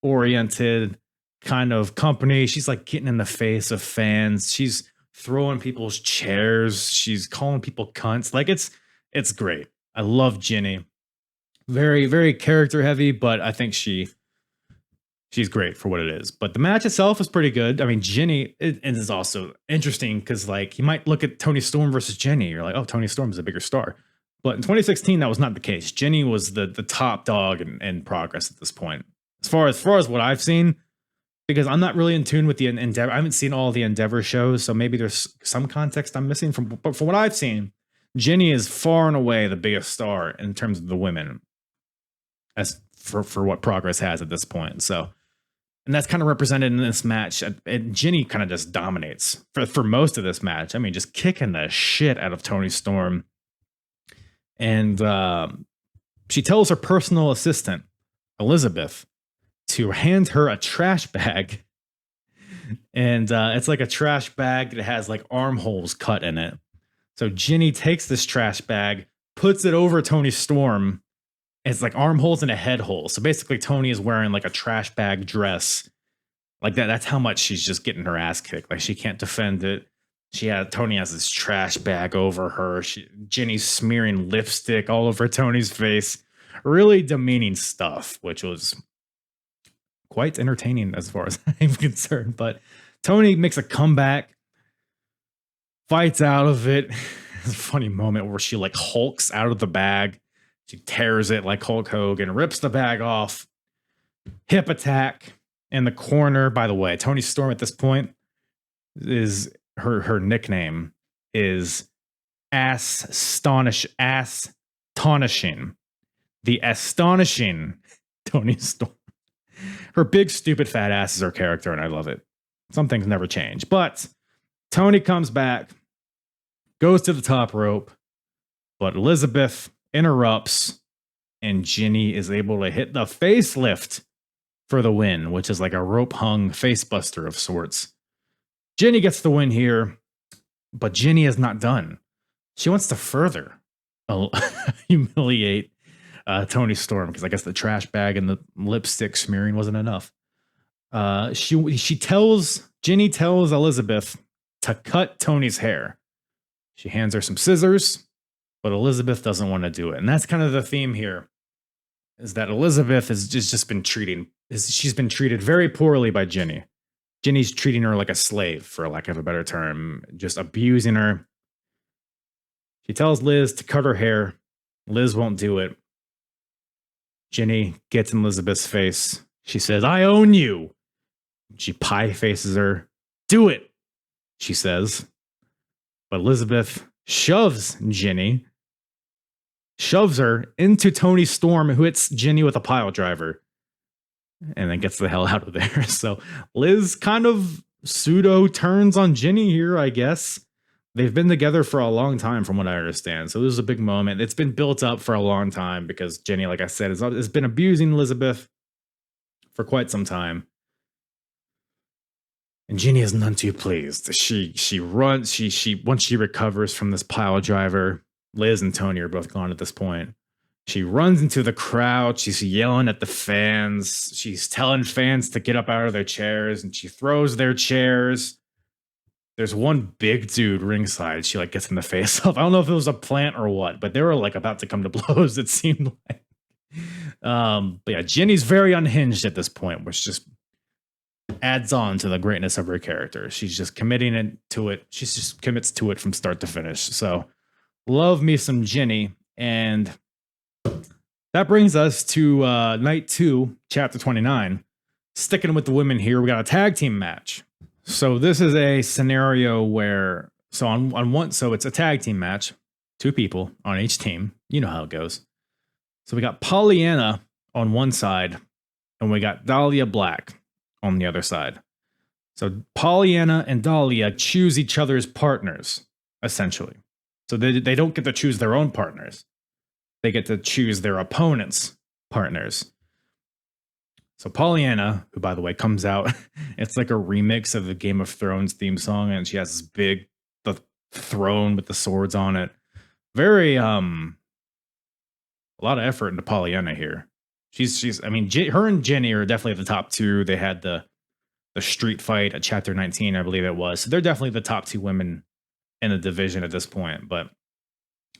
[SPEAKER 3] oriented kind of company. She's like getting in the face of fans. She's throwing people's chairs. She's calling people cunts. Like it's great. I love Jenny. Very, very character heavy, but I think she's great for what it is. But the match itself is pretty good. I mean, Jenny is also interesting because like you might look at Tony Storm versus Jenny. You're like, oh, Tony Storm is a bigger star. But in 2016, that was not the case. Jenny was the top dog in Progress at this point. As far as what I've seen, because I'm not really in tune with the Endeavor. I haven't seen all the Endeavor shows, so maybe there's some context I'm missing from. But from what I've seen, Jenny is far and away the biggest star in terms of the women, as for what Progress has at this point. So, and that's kind of represented in this match. And Jenny kind of just dominates for most of this match. I mean, just kicking the shit out of Tony Storm. And she tells her personal assistant, Elizabeth, to hand her a trash bag. And it's like a trash bag that has like armholes cut in it. So Jenny takes this trash bag, puts it over Tony Storm. It's like armholes and a head hole. So basically Tony is wearing like a trash bag dress. Like that. That's how much she's just getting her ass kicked. Like she can't defend it. Tony has this trash bag over her. Jenny's smearing lipstick all over Tony's face. Really demeaning stuff, which was quite entertaining as far as I'm concerned. But Tony makes a comeback, fights out of it. It's a funny moment where she like hulks out of the bag. She tears it like Hulk Hogan, rips the bag off. Hip attack in the corner. By the way, Tony Storm at this point is her nickname is Astonishing. The Astonishing Tony Storm. Her big, stupid, fat ass is her character, and I love it. Some things never change. But Tony comes back, goes to the top rope, but Elizabeth interrupts, and Jenny is able to hit the facelift for the win, which is like a rope-hung facebuster of sorts. Jenny gets the win here, but Jenny is not done. She wants to further humiliate Tony Storm, because I guess the trash bag and the lipstick smearing wasn't enough. Jenny tells Elizabeth to cut Tony's hair. She hands her some scissors, but Elizabeth doesn't want to do it. And that's kind of the theme here, is that Elizabeth has just been she's been treated very poorly by Jenny. Jenny's treating her like a slave, for lack of a better term, just abusing her. She tells Liz to cut her hair. Liz won't do it. Jenny gets in Elizabeth's face. She says, "I own you." She pie faces her. "Do it," she says. But Elizabeth shoves Jenny, shoves her into Tony Storm, who hits Jenny with a pile driver, and then gets the hell out of there. So Liz kind of pseudo turns on Ginny here, I guess. They've been together for a long time, from what I understand. So this is a big moment. It's been built up for a long time because Ginny, like I said, has been abusing Elizabeth for quite some time. And Ginny is none too pleased. She runs, she once she recovers from this pile driver, Liz and Tony are both gone at this point. She runs into the crowd. She's yelling at the fans. She's telling fans to get up out of their chairs, and she throws their chairs. There's one big dude ringside. She like gets in the face of. I don't know if it was a plant or what, but they were like about to come to blows. It seemed like. But yeah, Ginny's very unhinged at this point, which just adds on to the greatness of her character. She's just committing it to it. She just commits to it from start to finish. So love me some Ginny. And that brings us to night 2, chapter 29. Sticking with the women here, we got a tag team match. So this is a scenario where, so it's a tag team match, 2 people on each team. You know how it goes. So we got Pollyanna on one side, and we got Dahlia Black on the other side. So Pollyanna and Dahlia choose each other's partners, essentially. So they don't get to choose their own partners. They get to choose their opponents' partners. So Pollyanna, who by the way comes out, it's like a remix of the Game of Thrones theme song, and she has this big the throne with the swords on it. Very a lot of effort into Pollyanna here. She's I mean, her and Jenny are definitely the top 2. They had the street fight at chapter 19, I believe it was. So they're definitely the top 2 women in the division at this point. But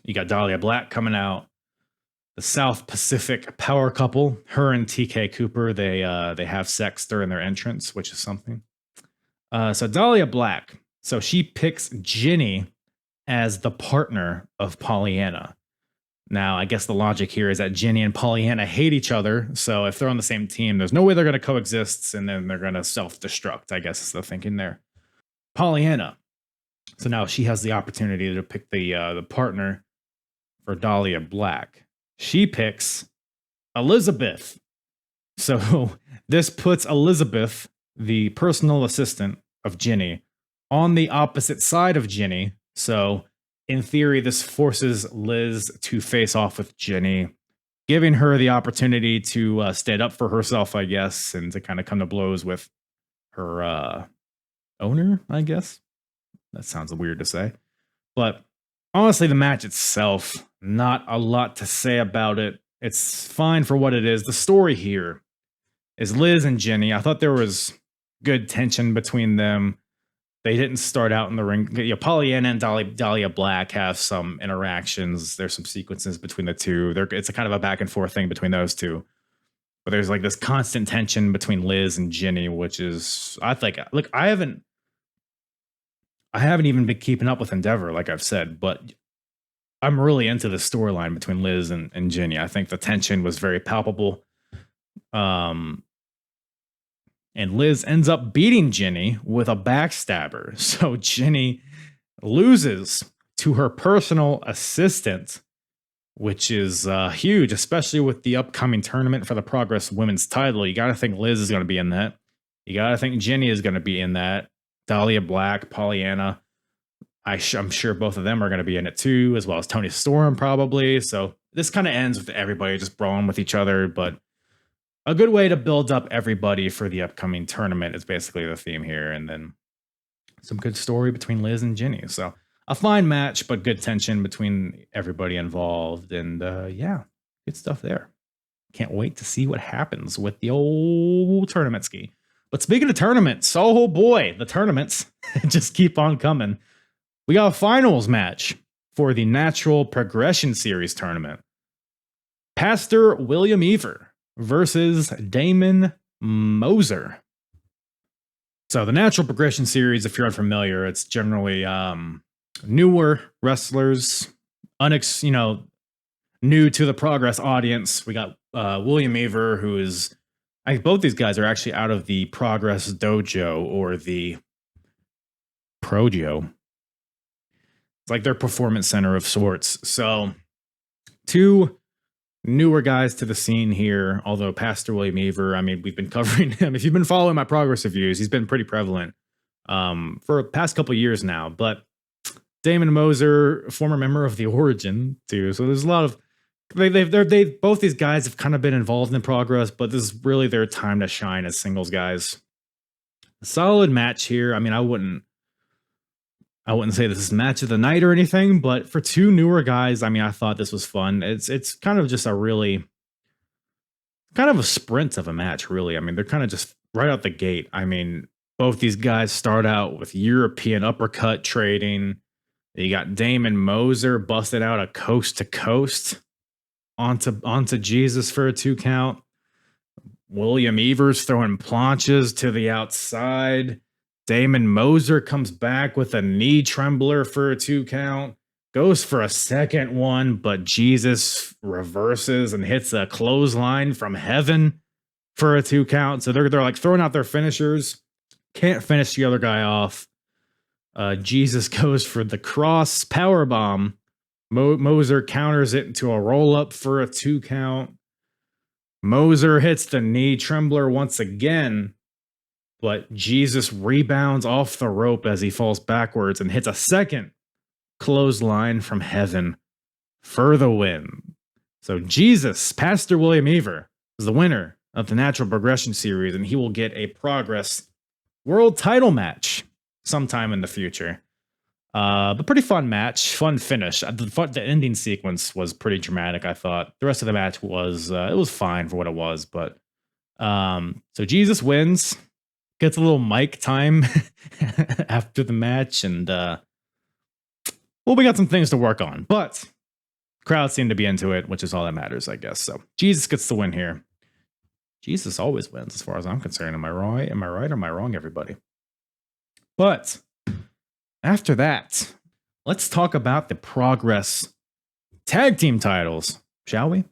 [SPEAKER 3] you got Dahlia Black coming out. The South Pacific power couple, her and TK Cooper, they have sex during their entrance, which is something. So Dahlia Black, so she picks Ginny as the partner of Pollyanna. Now, I guess the logic here is that Ginny and Pollyanna hate each other, so if they're on the same team, there's no way they're going to coexist, and then they're going to self-destruct, I guess is the thinking there. Pollyanna, so now she has the opportunity to pick the partner for Dahlia Black. She picks Elizabeth. So this puts Elizabeth, the personal assistant of Ginny, on the opposite side of Ginny. So in theory, this forces Liz to face off with Ginny, giving her the opportunity to stand up for herself, I guess, and to kind of come to blows with her owner, I guess. That sounds weird to say. But honestly, the match itself, not a lot to say about it. It's fine for what it is. The story here is Liz and Ginny. I thought there was good tension between them. They didn't start out in the ring. You know, Pollyanna and Dahlia Black have some interactions. There's some sequences between the two. It's a kind of a back and forth thing between those two. But there's like this constant tension between Liz and Ginny, which is, I think, look, I haven't even been keeping up with Endeavor, like I've said, but I'm really into the storyline between Liz and Ginny. I think the tension was very palpable. And Liz ends up beating Ginny with a backstabber. So Ginny loses to her personal assistant, which is huge, especially with the upcoming tournament for the Progress Women's title. You got to think Liz is going to be in that. You got to think Ginny is going to be in that. Dahlia Black, Pollyanna. I'm sure both of them are going to be in it too, as well as Tony Storm probably. So this kind of ends with everybody just brawling with each other, but a good way to build up everybody for the upcoming tournament is basically the theme here. And then some good story between Liz and Ginny. So a fine match, but good tension between everybody involved. And yeah, good stuff there. Can't wait to see what happens with the old tournament ski. But speaking of tournaments, oh boy, the tournaments just keep on coming. We got a finals match for the Natural Progression Series tournament. Pastor William Ever versus Damon Moser. So the Natural Progression Series, if you're unfamiliar, it's generally newer wrestlers, new to the Progress audience. We got William Ever, who is, I think both these guys are actually out of the Progress Dojo or the Projo. It's like their performance center of sorts. So 2 newer guys to the scene here, although Pastor William Ever, I mean, we've been covering him. If you've been following my Progress reviews, he's been pretty prevalent for the past couple years now. But Damon Moser, former member of the Origin, too. So there's a lot of they both these guys have kind of been involved in Progress, but this is really their time to shine as singles guys. A solid match here. I mean, I wouldn't say this is match of the night or anything, but for two newer guys, I mean, I thought this was fun. It's kind of just a really kind of a sprint of a match, really. I mean, they're kind of just right out the gate. I mean, both these guys start out with European uppercut trading. You got Damon Moser busted out a coast to coast onto Jesus for a 2 count. William Evers throwing planches to the outside. Damon Moser comes back with a knee trembler for a 2 count. Goes for a second one, but Jesus reverses and hits a clothesline from heaven for a 2 count. So they're like throwing out their finishers. Can't finish the other guy off. Jesus goes for the cross powerbomb. Moser counters it into a roll up for a 2 count. Moser hits the knee trembler once again, but Jesus rebounds off the rope as he falls backwards and hits a second clothesline from heaven for the win. So Jesus, Pastor William Ever, is the winner of the Natural Progression Series, and he will get a Progress World Title match sometime in the future. But pretty fun match, fun finish. The ending sequence was pretty dramatic, I thought. The rest of the match was it was fine for what it was, but so Jesus wins, gets a little mic time after the match, and well, we got some things to work on, but crowd seemed to be into it, which is all that matters, I guess. So Jesus gets the win here. Jesus always wins, as far as I'm concerned. Am I right? Am I right? Or am I wrong, everybody? But after that, let's talk about the Progress tag team titles, shall we?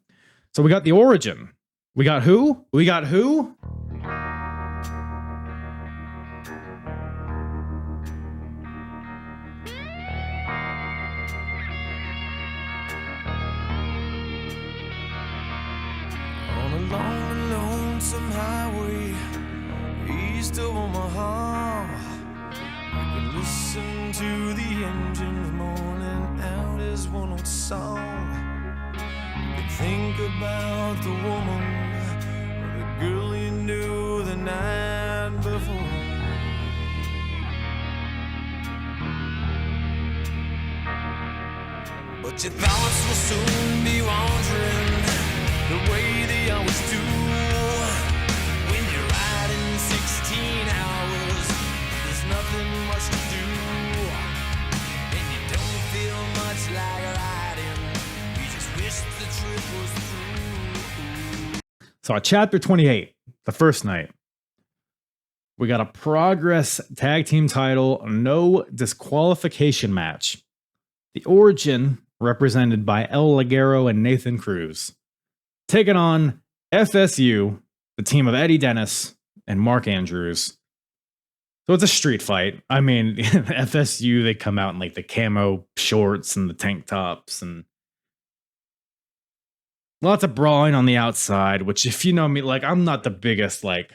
[SPEAKER 3] So we got the Origin. We got who? We got who?
[SPEAKER 1] On a long and lonesome highway, east of Omaha, you can listen to the engines moaning out his one old song. You can think about the woman or the girl you knew the night before. But your thoughts will soon be wandering the way they always do. When you're riding 16 hours, there's nothing much to do, and you don't feel much like riding. You just wish the trip was through.
[SPEAKER 3] So at chapter 28, the first night, we got a Progress tag team title, no disqualification match. The Origin, represented by El Ligero and Nathan Cruz, taking on FSU, the team of Eddie Dennis and Mark Andrews. So it's a street fight. I mean, FSU, they come out in like the camo shorts and the tank tops and lots of brawling on the outside, which, if you know me, like, I'm not the biggest, like,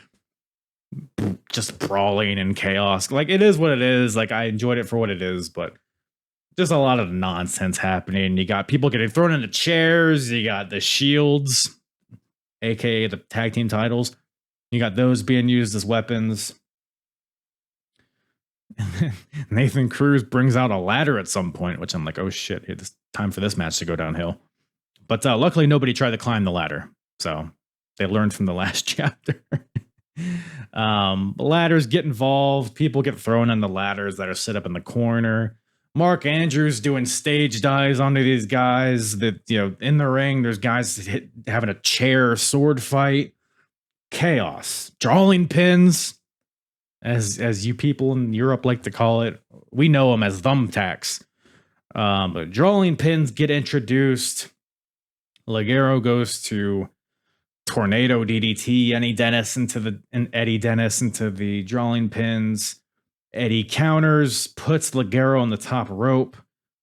[SPEAKER 3] just brawling and chaos. Like, it is what it is. Like, I enjoyed it for what it is, but just a lot of nonsense happening. You got people getting thrown into chairs. You got the shields, aka the tag team titles. You got those being used as weapons. Nathan Cruz brings out a ladder at some point, which I'm like, oh shit, it's time for this match to go downhill. But luckily, nobody tried to climb the ladder, so they learned from the last chapter. Ladders get involved. People get thrown on the ladders that are set up in the corner. Mark Andrews doing stage dives onto these guys. That, you know, in the ring, there's guys having a chair sword fight. Chaos. Drawing pins, as you people in Europe like to call it. We know them as thumbtacks. But drawing pins get introduced. Ligero goes to tornado DDT Eddie Dennis into the drawing pins. Eddie counters, puts Ligero on the top rope.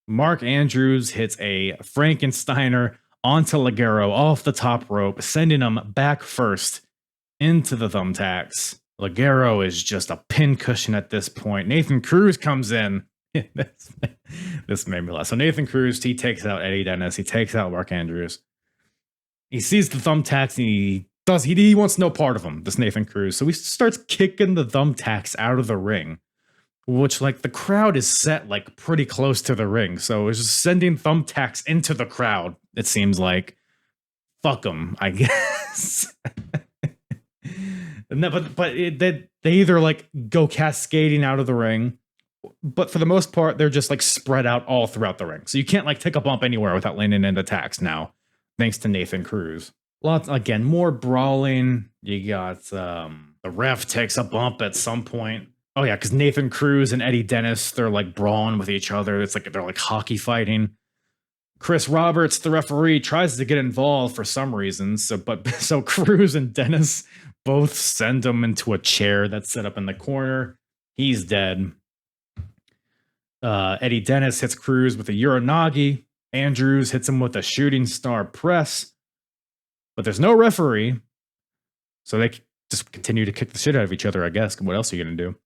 [SPEAKER 3] Mark Andrews hits a Frankensteiner onto Ligero off the top rope, sending him back first into the thumbtacks. Ligero is just a pincushion at this point. Nathan Cruz comes in. This made me laugh. So Nathan Cruz, he takes out Eddie Dennis. He takes out Mark Andrews. He sees the thumbtacks and he wants no part of them, this Nathan Cruz. So he starts kicking the thumbtacks out of the ring, which like the crowd is set like pretty close to the ring. So it's just sending thumbtacks into the crowd. It seems like, fuck them, I guess. They either like go cascading out of the ring, but for the most part, they're just like spread out all throughout the ring. So you can't like take a bump anywhere without landing into attacks now, thanks to Nathan Cruz. Again, more brawling. You got the ref takes a bump at some point. Oh yeah, because Nathan Cruz and Eddie Dennis, they're like brawling with each other. It's like they're like hockey fighting. Chris Roberts, the referee, tries to get involved for some reason. So Cruz and Dennis both send him into a chair that's set up in the corner. He's dead. Eddie Dennis hits Cruz with a Uranagi. Andrews hits him with a shooting star press. But there's no referee. So they just continue to kick the shit out of each other, I guess. What else are you going to do?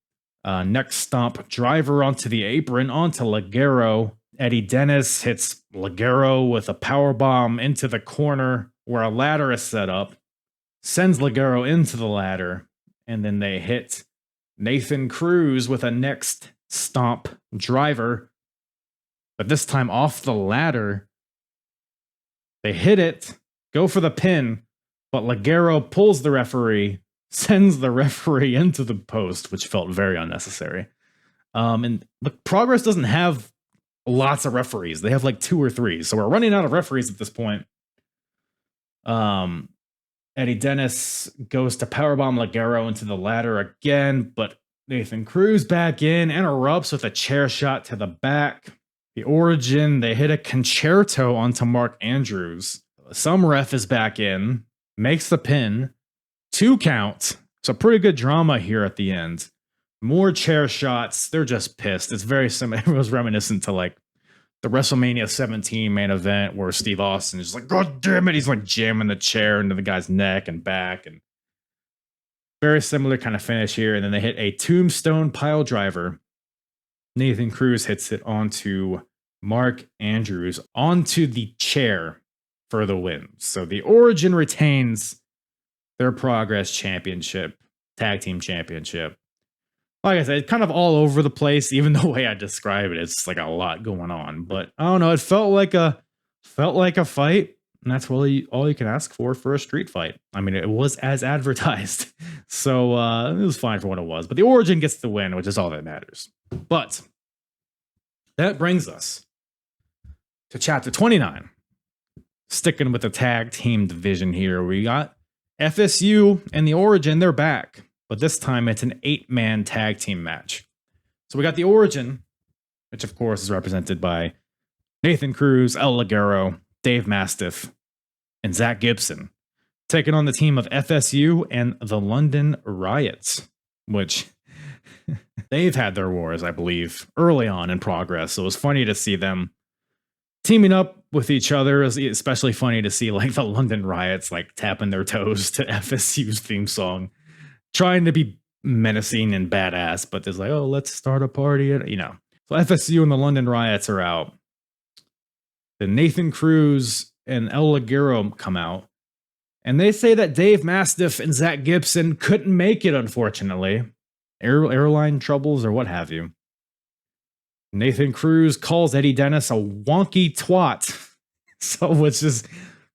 [SPEAKER 3] Next stomp, driver onto the apron, onto Ligero. Eddie Dennis hits Ligero with a power bomb into the corner where a ladder is set up. Sends Ligero into the ladder. And then they hit Nathan Cruz with a next stomp driver. But this time off the ladder. They hit it. Go for the pin, but Ligero pulls the referee, sends the referee into the post, which felt very unnecessary. And the Progress doesn't have lots of referees. They have like 2 or 3. So we're running out of referees at this point. Eddie Dennis goes to powerbomb Ligero into the ladder again, but Nathan Cruz back in, interrupts with a chair shot to the back. The Origin, they hit a concerto onto Mark Andrews. Some ref is back in, makes the pin, 2 count. So pretty good drama here at the end. More chair shots. They're just pissed. It's very similar. It was reminiscent to like the WrestleMania 17 main event where Steve Austin is like, God damn it. He's like jamming the chair into the guy's neck and back. And very similar kind of finish here. And then they hit a tombstone pile driver. Nathan Cruz hits it onto Mark Andrews, onto the chair for the win. So the Origin retains their Progress Championship, Tag Team Championship. Like I said, kind of all over the place, even the way I describe it. It's like a lot going on. But I don't know, it felt like a fight. And that's really all you can ask for a street fight. I mean, it was as advertised. So it was fine for what it was. But the Origin gets the win, which is all that matters. But that brings us to chapter 29. Sticking with the tag team division here. We got FSU and the Origin, they're back. But this time it's an 8-man tag team match. So we got the Origin, which of course is represented by Nathan Cruz, El Ligero, Dave Mastiff, and Zach Gibson, taking on the team of FSU and the London Riots, which they've had their wars, I believe, early on in Progress. So it was funny to see them teaming up with each other. It was especially funny to see like the London Riots like tapping their toes to FSU's theme song, trying to be menacing and badass, but there's like, oh, let's start a party. So FSU and the London Riots are out. Then Nathan Cruz and El Ligero come out, and they say that Dave Mastiff and Zach Gibson couldn't make it, unfortunately. Airline troubles or what have you. Nathan Cruz calls Eddie Dennis a wonky twat. So which is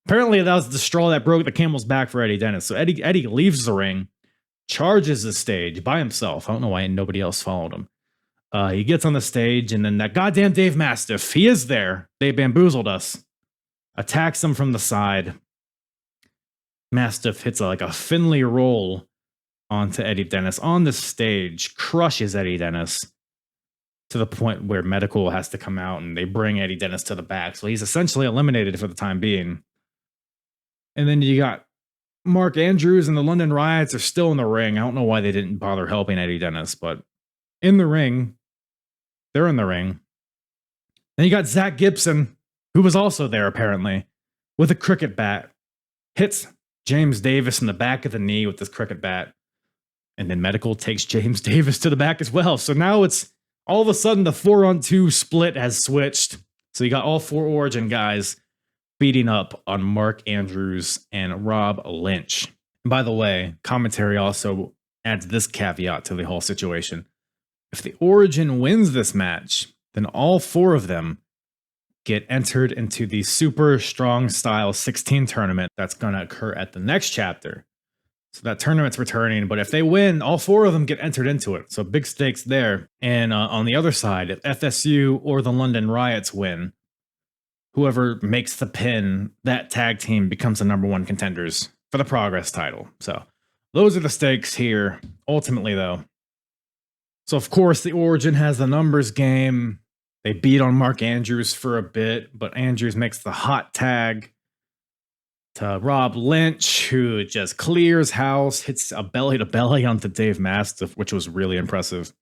[SPEAKER 3] apparently that was the straw that broke the camel's back for Eddie Dennis. So Eddie leaves the ring, charges the stage by himself. I don't know why nobody else followed him. He gets on the stage, and then that goddamn Dave Mastiff, he is there. They bamboozled us. Attacks him from the side. Mastiff hits like a Finley roll onto Eddie Dennis on the stage, crushes Eddie Dennis to the point where medical has to come out, and they bring Eddie Dennis to the back. So he's essentially eliminated for the time being. And then you got Mark Andrews and the London Riots are still in the ring. I don't know why they didn't bother helping Eddie Dennis, but in the ring, they're in the ring. Then you got Zach Gibson, who was also there apparently, with a cricket bat. Hits James Davis in the back of the knee with this cricket bat. And then Medical takes James Davis to the back as well. So now it's all of a sudden the 4-on-2 split has switched. So you got all 4 Origin guys beating up on Mark Andrews and Rob Lynch. And by the way, commentary also adds this caveat to the whole situation. If the Origin wins this match, then all 4 of them get entered into the Super Strong Style 16 tournament that's going to occur at the next chapter. So that tournament's returning, but if they win, all 4 of them get entered into it. So big stakes there. And on the other side, if FSU or the London Riots win, whoever makes the pin, that tag team becomes the #1 contenders for the Progress title. So those are the stakes here, ultimately, though. So, of course, the Origin has the numbers game. They beat on Mark Andrews for a bit, but Andrews makes the hot tag to Rob Lynch, who just clears house, hits a belly-to-belly onto Dave Mastiff, which was really impressive.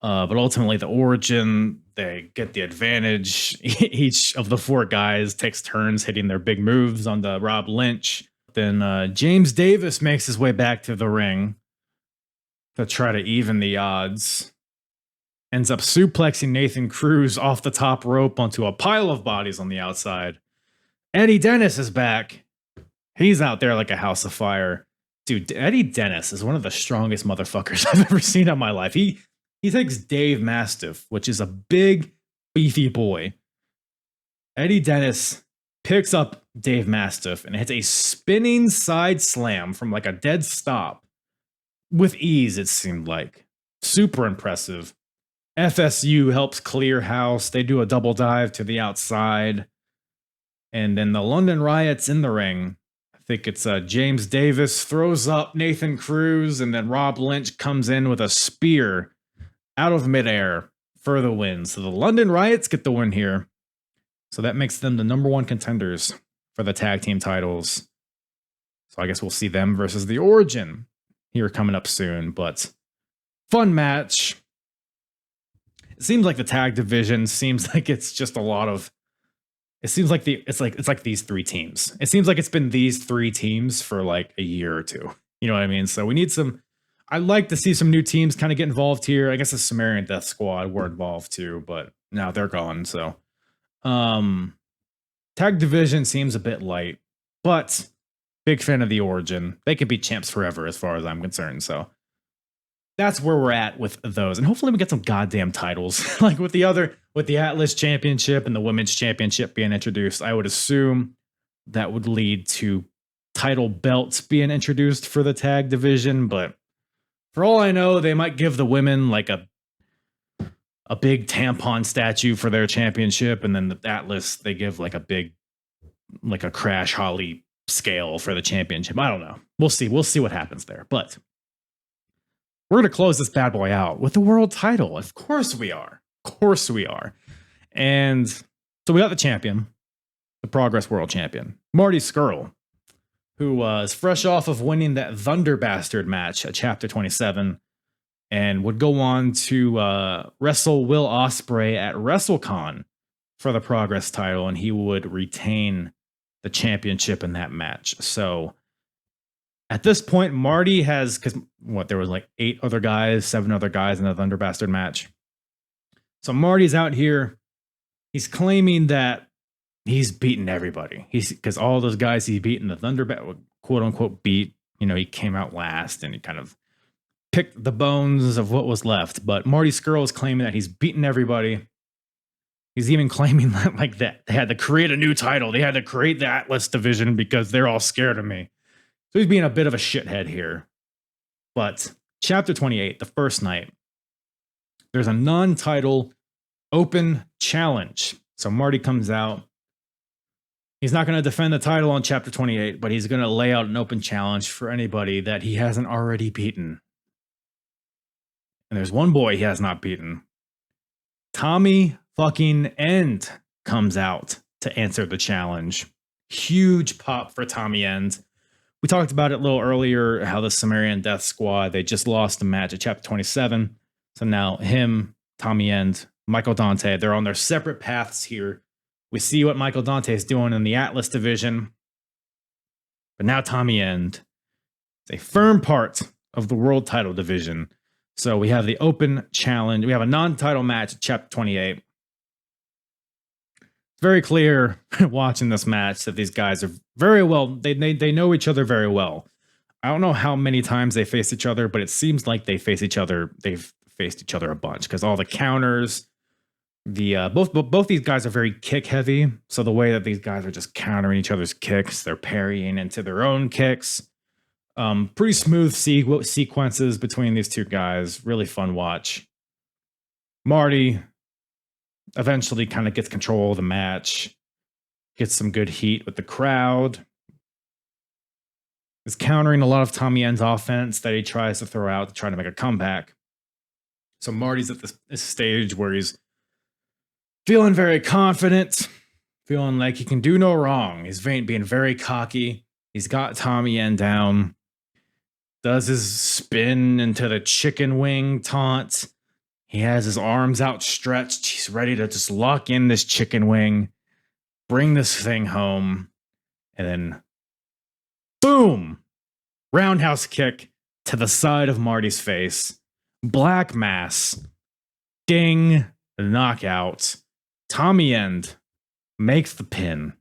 [SPEAKER 3] But ultimately, the Origin, they get the advantage. Each of the 4 guys takes turns hitting their big moves on the Rob Lynch. Then James Davis makes his way back to the ring to try to even the odds. Ends up suplexing Nathan Cruz off the top rope onto a pile of bodies on the outside. Eddie Dennis is back. He's out there like a house of fire. Dude, Eddie Dennis is one of the strongest motherfuckers I've ever seen in my life. He takes Dave Mastiff, which is a big, beefy boy. Eddie Dennis picks up Dave Mastiff and hits a spinning side slam from like a dead stop with ease, it seemed like. Super impressive. FSU helps clear house. They do a double dive to the outside. And then the London Riots in the ring. I think it's James Davis throws up Nathan Cruz, and then Rob Lynch comes in with a spear out of midair for the win. So the London Riots get the win here. So that makes them the #1 contenders for the tag team titles. So I guess we'll see them versus the Origin here coming up soon. But fun match. It seems like the tag division seems like it's just a lot of. It seems like it's like these 3 teams. It seems like it's been these 3 teams for like a year or 2. You know what I mean? So we need some. I'd like to see some new teams kind of get involved here. I guess the Sumerian Death Squad were involved too, but now they're gone. So tag division seems a bit light, but big fan of the Origin. They could be champs forever as far as I'm concerned. So that's where we're at with those. And hopefully we get some goddamn titles like with the Atlas Championship and the Women's Championship being introduced. I would assume that would lead to title belts being introduced for the tag division, but for all I know, they might give the women like a big tampon statue for their championship, and then the Atlas, they give like a Crash Holly scale for the championship. I don't know. We'll see. We'll see what happens there. But we're going to close this bad boy out with the world title. Of course we are. Of course we are. And so we got the champion, the Progress World Champion, Marty Scurll, who was fresh off of winning that Thunder Bastard match at Chapter 27 and would go on to wrestle Will Ospreay at WrestleCon for the Progress title, and he would retain the championship in that match. So at this point, Marty has, because there was like 7 other guys in the Thunder Bastard match. So Marty's out here. He's claiming that he's beaten everybody. Because all those guys he beat in the Thunder, quote unquote, beat, he came out last and he kind of picked the bones of what was left. But Marty Scurll is claiming that he's beaten everybody. He's even claiming that they had to create a new title. They had to create the Atlas division because they're all scared of me. So he's being a bit of a shithead here. But Chapter 28, the first night, there's a non-title open challenge. So Marty comes out. He's not going to defend the title on Chapter 28, but he's going to lay out an open challenge for anybody that he hasn't already beaten. And there's one boy he has not beaten. Tommy fucking End comes out to answer the challenge. Huge pop for Tommy End. We talked about it a little earlier, how the Sumerian Death Squad, they just lost a match at Chapter 27. So now him, Tommy End, Michael Dante, they're on their separate paths here. We see what Michael Dante is doing in the Atlas division. But now Tommy End is a firm part of the world title division. So we have the open challenge. We have a non-title match at Chapter 28. It's very clear watching this match that these guys are very well. They know each other very well. I don't know how many times they face each other, but it seems like they face each other. They've faced each other a bunch because all the counters, both these guys are very kick heavy. So the way that these guys are just countering each other's kicks, they're parrying into their own kicks. Pretty smooth sequences between these two guys. Really fun watch. Marty eventually kind of gets control of the match, gets some good heat with the crowd. Is countering a lot of Tommy End's offense that he tries to throw out to try to make a comeback. So Marty's at this stage where he's feeling very confident, feeling like he can do no wrong. He's being very cocky. He's got Tommy End down. Does his spin into the chicken wing taunt. He has his arms outstretched. He's ready to just lock in this chicken wing, bring this thing home, and then boom! Roundhouse kick to the side of Marty's face. Black mass. Ding. Knockout. Tommy End makes the pin.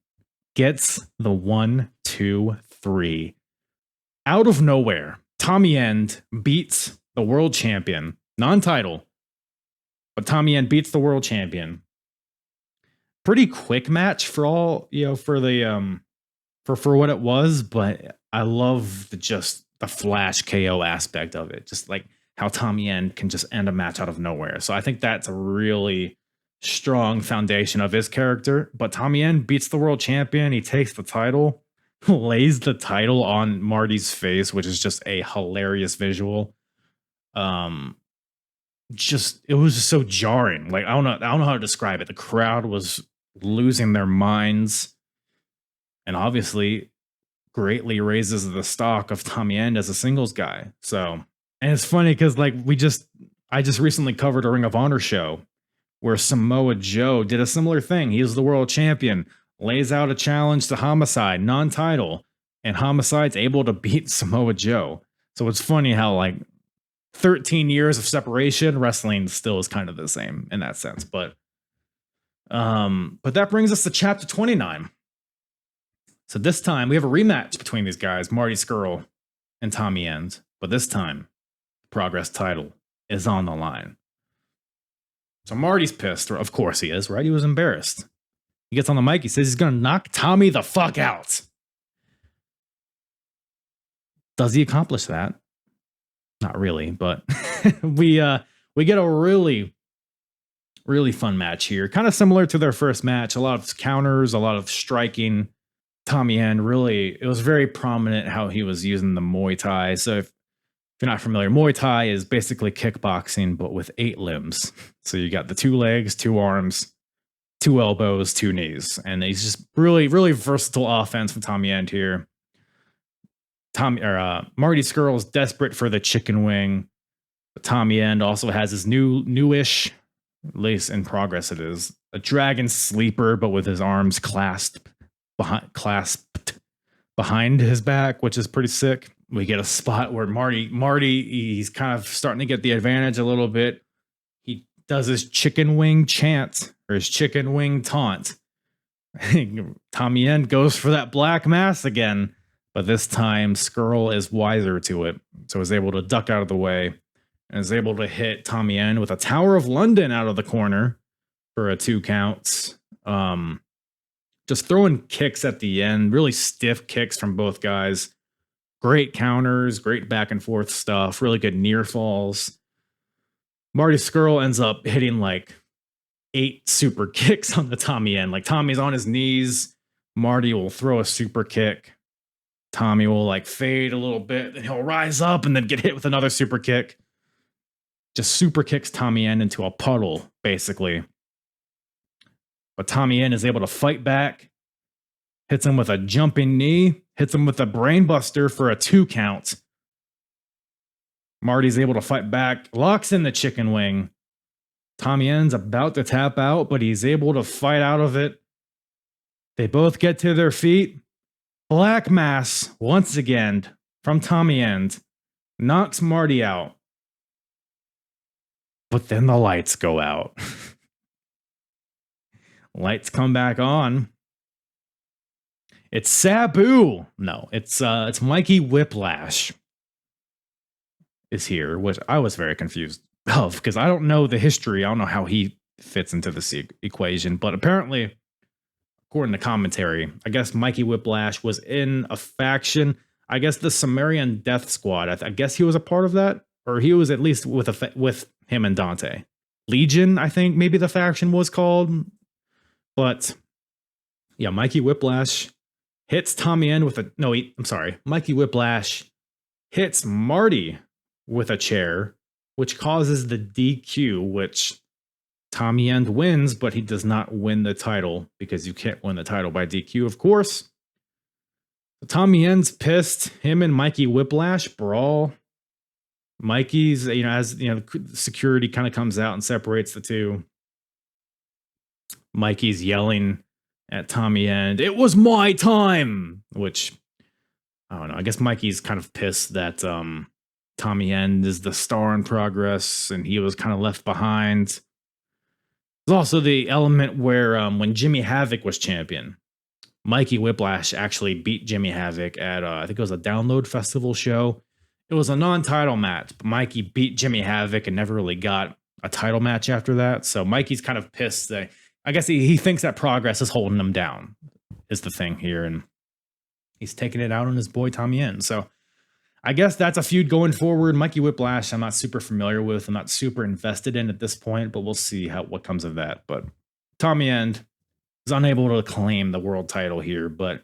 [SPEAKER 3] Gets the 1, 2, 3. Out of nowhere, Tommy End beats the world champion. Non-title. But Tommy End beats the world champion. Pretty quick match for all, for the for what it was, but I love the flash KO aspect of it. Just like how Tommy End can just end a match out of nowhere. So I think that's a really strong foundation of his character. But Tommy End beats the world champion. He takes the title, lays the title on Marty's face, which is just a hilarious visual. It was just so jarring. Like I don't know how to describe it. The crowd was losing their minds, and obviously greatly raises the stock of Tommy End as a singles guy. So, and it's funny because like I just recently covered a Ring of Honor show where Samoa Joe did a similar thing. He was the world champion, lays out a challenge to Homicide, non-title, and Homicide's able to beat Samoa Joe. So it's funny how like 13 years of separation, wrestling still is kind of the same in that sense. But that brings us to Chapter 29. So this time we have a rematch between these guys, Marty Scurll and Tommy End. But this time, the Progress title is on the line. So Marty's pissed, or of course he is, right? He was embarrassed. He gets on the mic, he says he's gonna knock Tommy the fuck out. Does he accomplish that? Not really, but we get a really, really fun match here. Kind of similar to their first match. A lot of counters, a lot of striking. Tommy End really, it was very prominent how he was using the Muay Thai. So if you're not familiar, Muay Thai is basically kickboxing, but with 8 limbs. So you got the 2 legs, 2 arms, 2 elbows, 2 knees. And he's just really, really versatile offense from Tommy End here. Marty Scurll is desperate for the chicken wing. But Tommy End also has his newish, at least in progress it is, a dragon sleeper, but with his arms clasped behind his back, which is pretty sick. We get a spot where Marty, he's kind of starting to get the advantage a little bit. He does his chicken wing chant, or his chicken wing taunt. Tommy End goes for that black mass again, but this time Scurll is wiser to it, so is able to duck out of the way and is able to hit Tommy End with a Tower of London out of the corner for a 2 counts. Just throwing kicks at the end, really stiff kicks from both guys. Great counters, great back and forth stuff, really good near falls. Marty Scurll ends up hitting like 8 super kicks on the Tommy End. Like Tommy's on his knees, Marty will throw a super kick. Tommy will like fade a little bit, then he'll rise up and then get hit with another super kick. Just super kicks Tommy End into a puddle, basically. But Tommy End is able to fight back, hits him with a jumping knee, hits him with a brainbuster for a 2 count. Marty's able to fight back, locks in the chicken wing. Tommy End's about to tap out, but he's able to fight out of it. They both get to their feet. Black mass once again from Tommy End. knocks Marty out. But then the lights go out. Lights come back on. It's Sabu. No, it's Mikey Whiplash is here, which I was very confused of because I don't know the history. I don't know how he fits into this equation, but apparently, according to commentary, I guess Mikey Whiplash was in a faction. I guess the Sumerian Death Squad. I guess he was a part of that, or he was at least with him and Dante. Legion, I think maybe the faction was called. But yeah, Mikey Whiplash hits Tommy End with a Mikey Whiplash hits Marty with a chair, which causes the DQ, which Tommy End wins, but he does not win the title because you can't win the title by DQ, of course. Tommy End's pissed. Him and Mikey Whiplash brawl. Mikey's, as security kind of comes out and separates the two. Mikey's yelling at Tommy End, "It was my time," which I don't know. I guess Mikey's kind of pissed that Tommy End is the star in progress and he was kind of left behind. There's also the element where when Jimmy Havoc was champion, Mikey Whiplash actually beat Jimmy Havoc at I think it was a Download Festival show. It was a non-title match, but Mikey beat Jimmy Havoc and never really got a title match after that. So Mikey's kind of pissed that I guess he thinks that progress is holding him down, is the thing here. And he's taking it out on his boy Tommy End. So I guess that's a feud going forward. Mikey Whiplash, I'm not super familiar with. I'm not super invested in at this point, but we'll see what comes of that. But Tommy End is unable to claim the world title here, but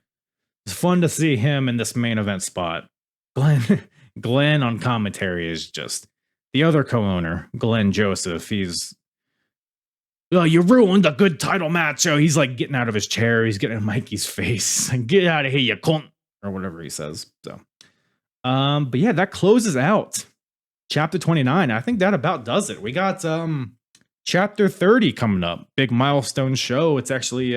[SPEAKER 3] it's fun to see him in this main event spot. Glenn on commentary is just the other co-owner, Glenn Joseph. He's, "Oh, you ruined a good title match." So he's like getting out of his chair. He's getting in Mikey's face. "Get out of here, you cunt," or whatever he says. So, but yeah, that closes out chapter 29. I think that about does it. We got chapter 30 coming up. Big milestone show. It's actually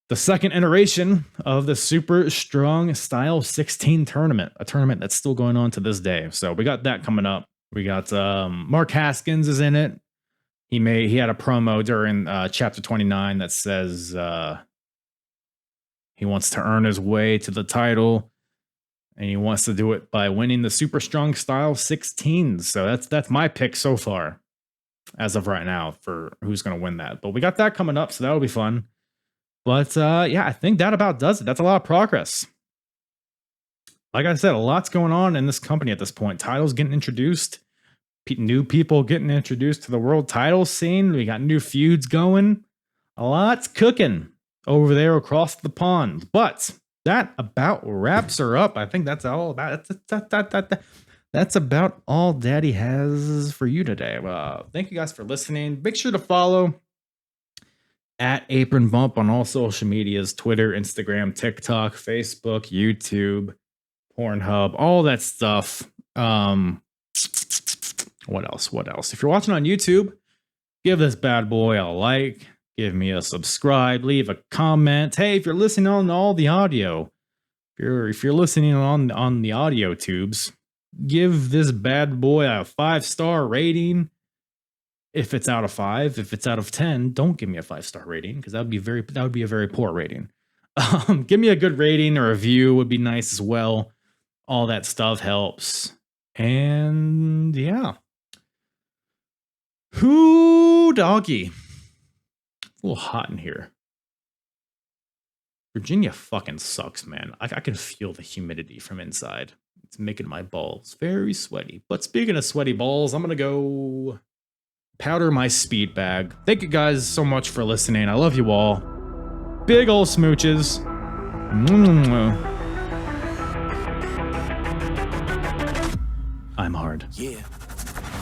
[SPEAKER 3] the second iteration of the Super Strong Style 16 tournament, a tournament that's still going on to this day. So we got that coming up. We got Mark Haskins is in it. He had a promo during chapter 29 that says he wants to earn his way to the title, and he wants to do it by winning the Super Strong Style 16. So that's my pick so far, as of right now, for who's going to win that. But we got that coming up, so that'll be fun. But yeah, I think that about does it. That's a lot of progress. Like I said, a lot's going on in this company at this point. Titles getting introduced. New people getting introduced to the world title scene. We got new feuds going. A lot's cooking over there across the pond. But that about wraps her up. I think that's all about it. That's about all Daddy has for you today. Thank you guys for listening. Make sure to follow at Apron Bump on all social medias: Twitter, Instagram, TikTok, Facebook, YouTube, Pornhub, all that stuff. What else? If you're watching on YouTube, give this bad boy a like, give me a subscribe, leave a comment. Hey, if you're listening on all the audio, if you're listening on the audio tubes, give this bad boy a 5-star rating. If it's out of 5, if it's out of 10, don't give me a 5-star rating, because that would be a very poor rating. Give me a good rating or review would be nice as well. All that stuff helps. And yeah. Whoo, doggy. It's a little hot in here. Virginia fucking sucks, man. I can feel the humidity from inside. It's making my balls very sweaty. But speaking of sweaty balls, I'm going to go powder my speed bag. Thank you guys so much for listening. I love you all. Big ol' smooches. I'm hard.
[SPEAKER 2] Yeah.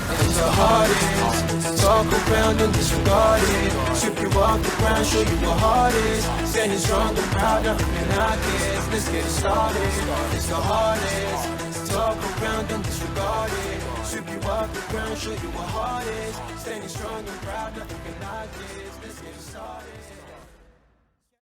[SPEAKER 1] It's the hardest. Talk around and disregard it. Strip you off the ground, show you what heart is. Standing strong and proud, nothing I guess. Let's get it started. It's the hardest. Talk around and disregard it. Strip you off the ground, show you what heart is. Standing strong and proud, nothing I guess. Let's get it started.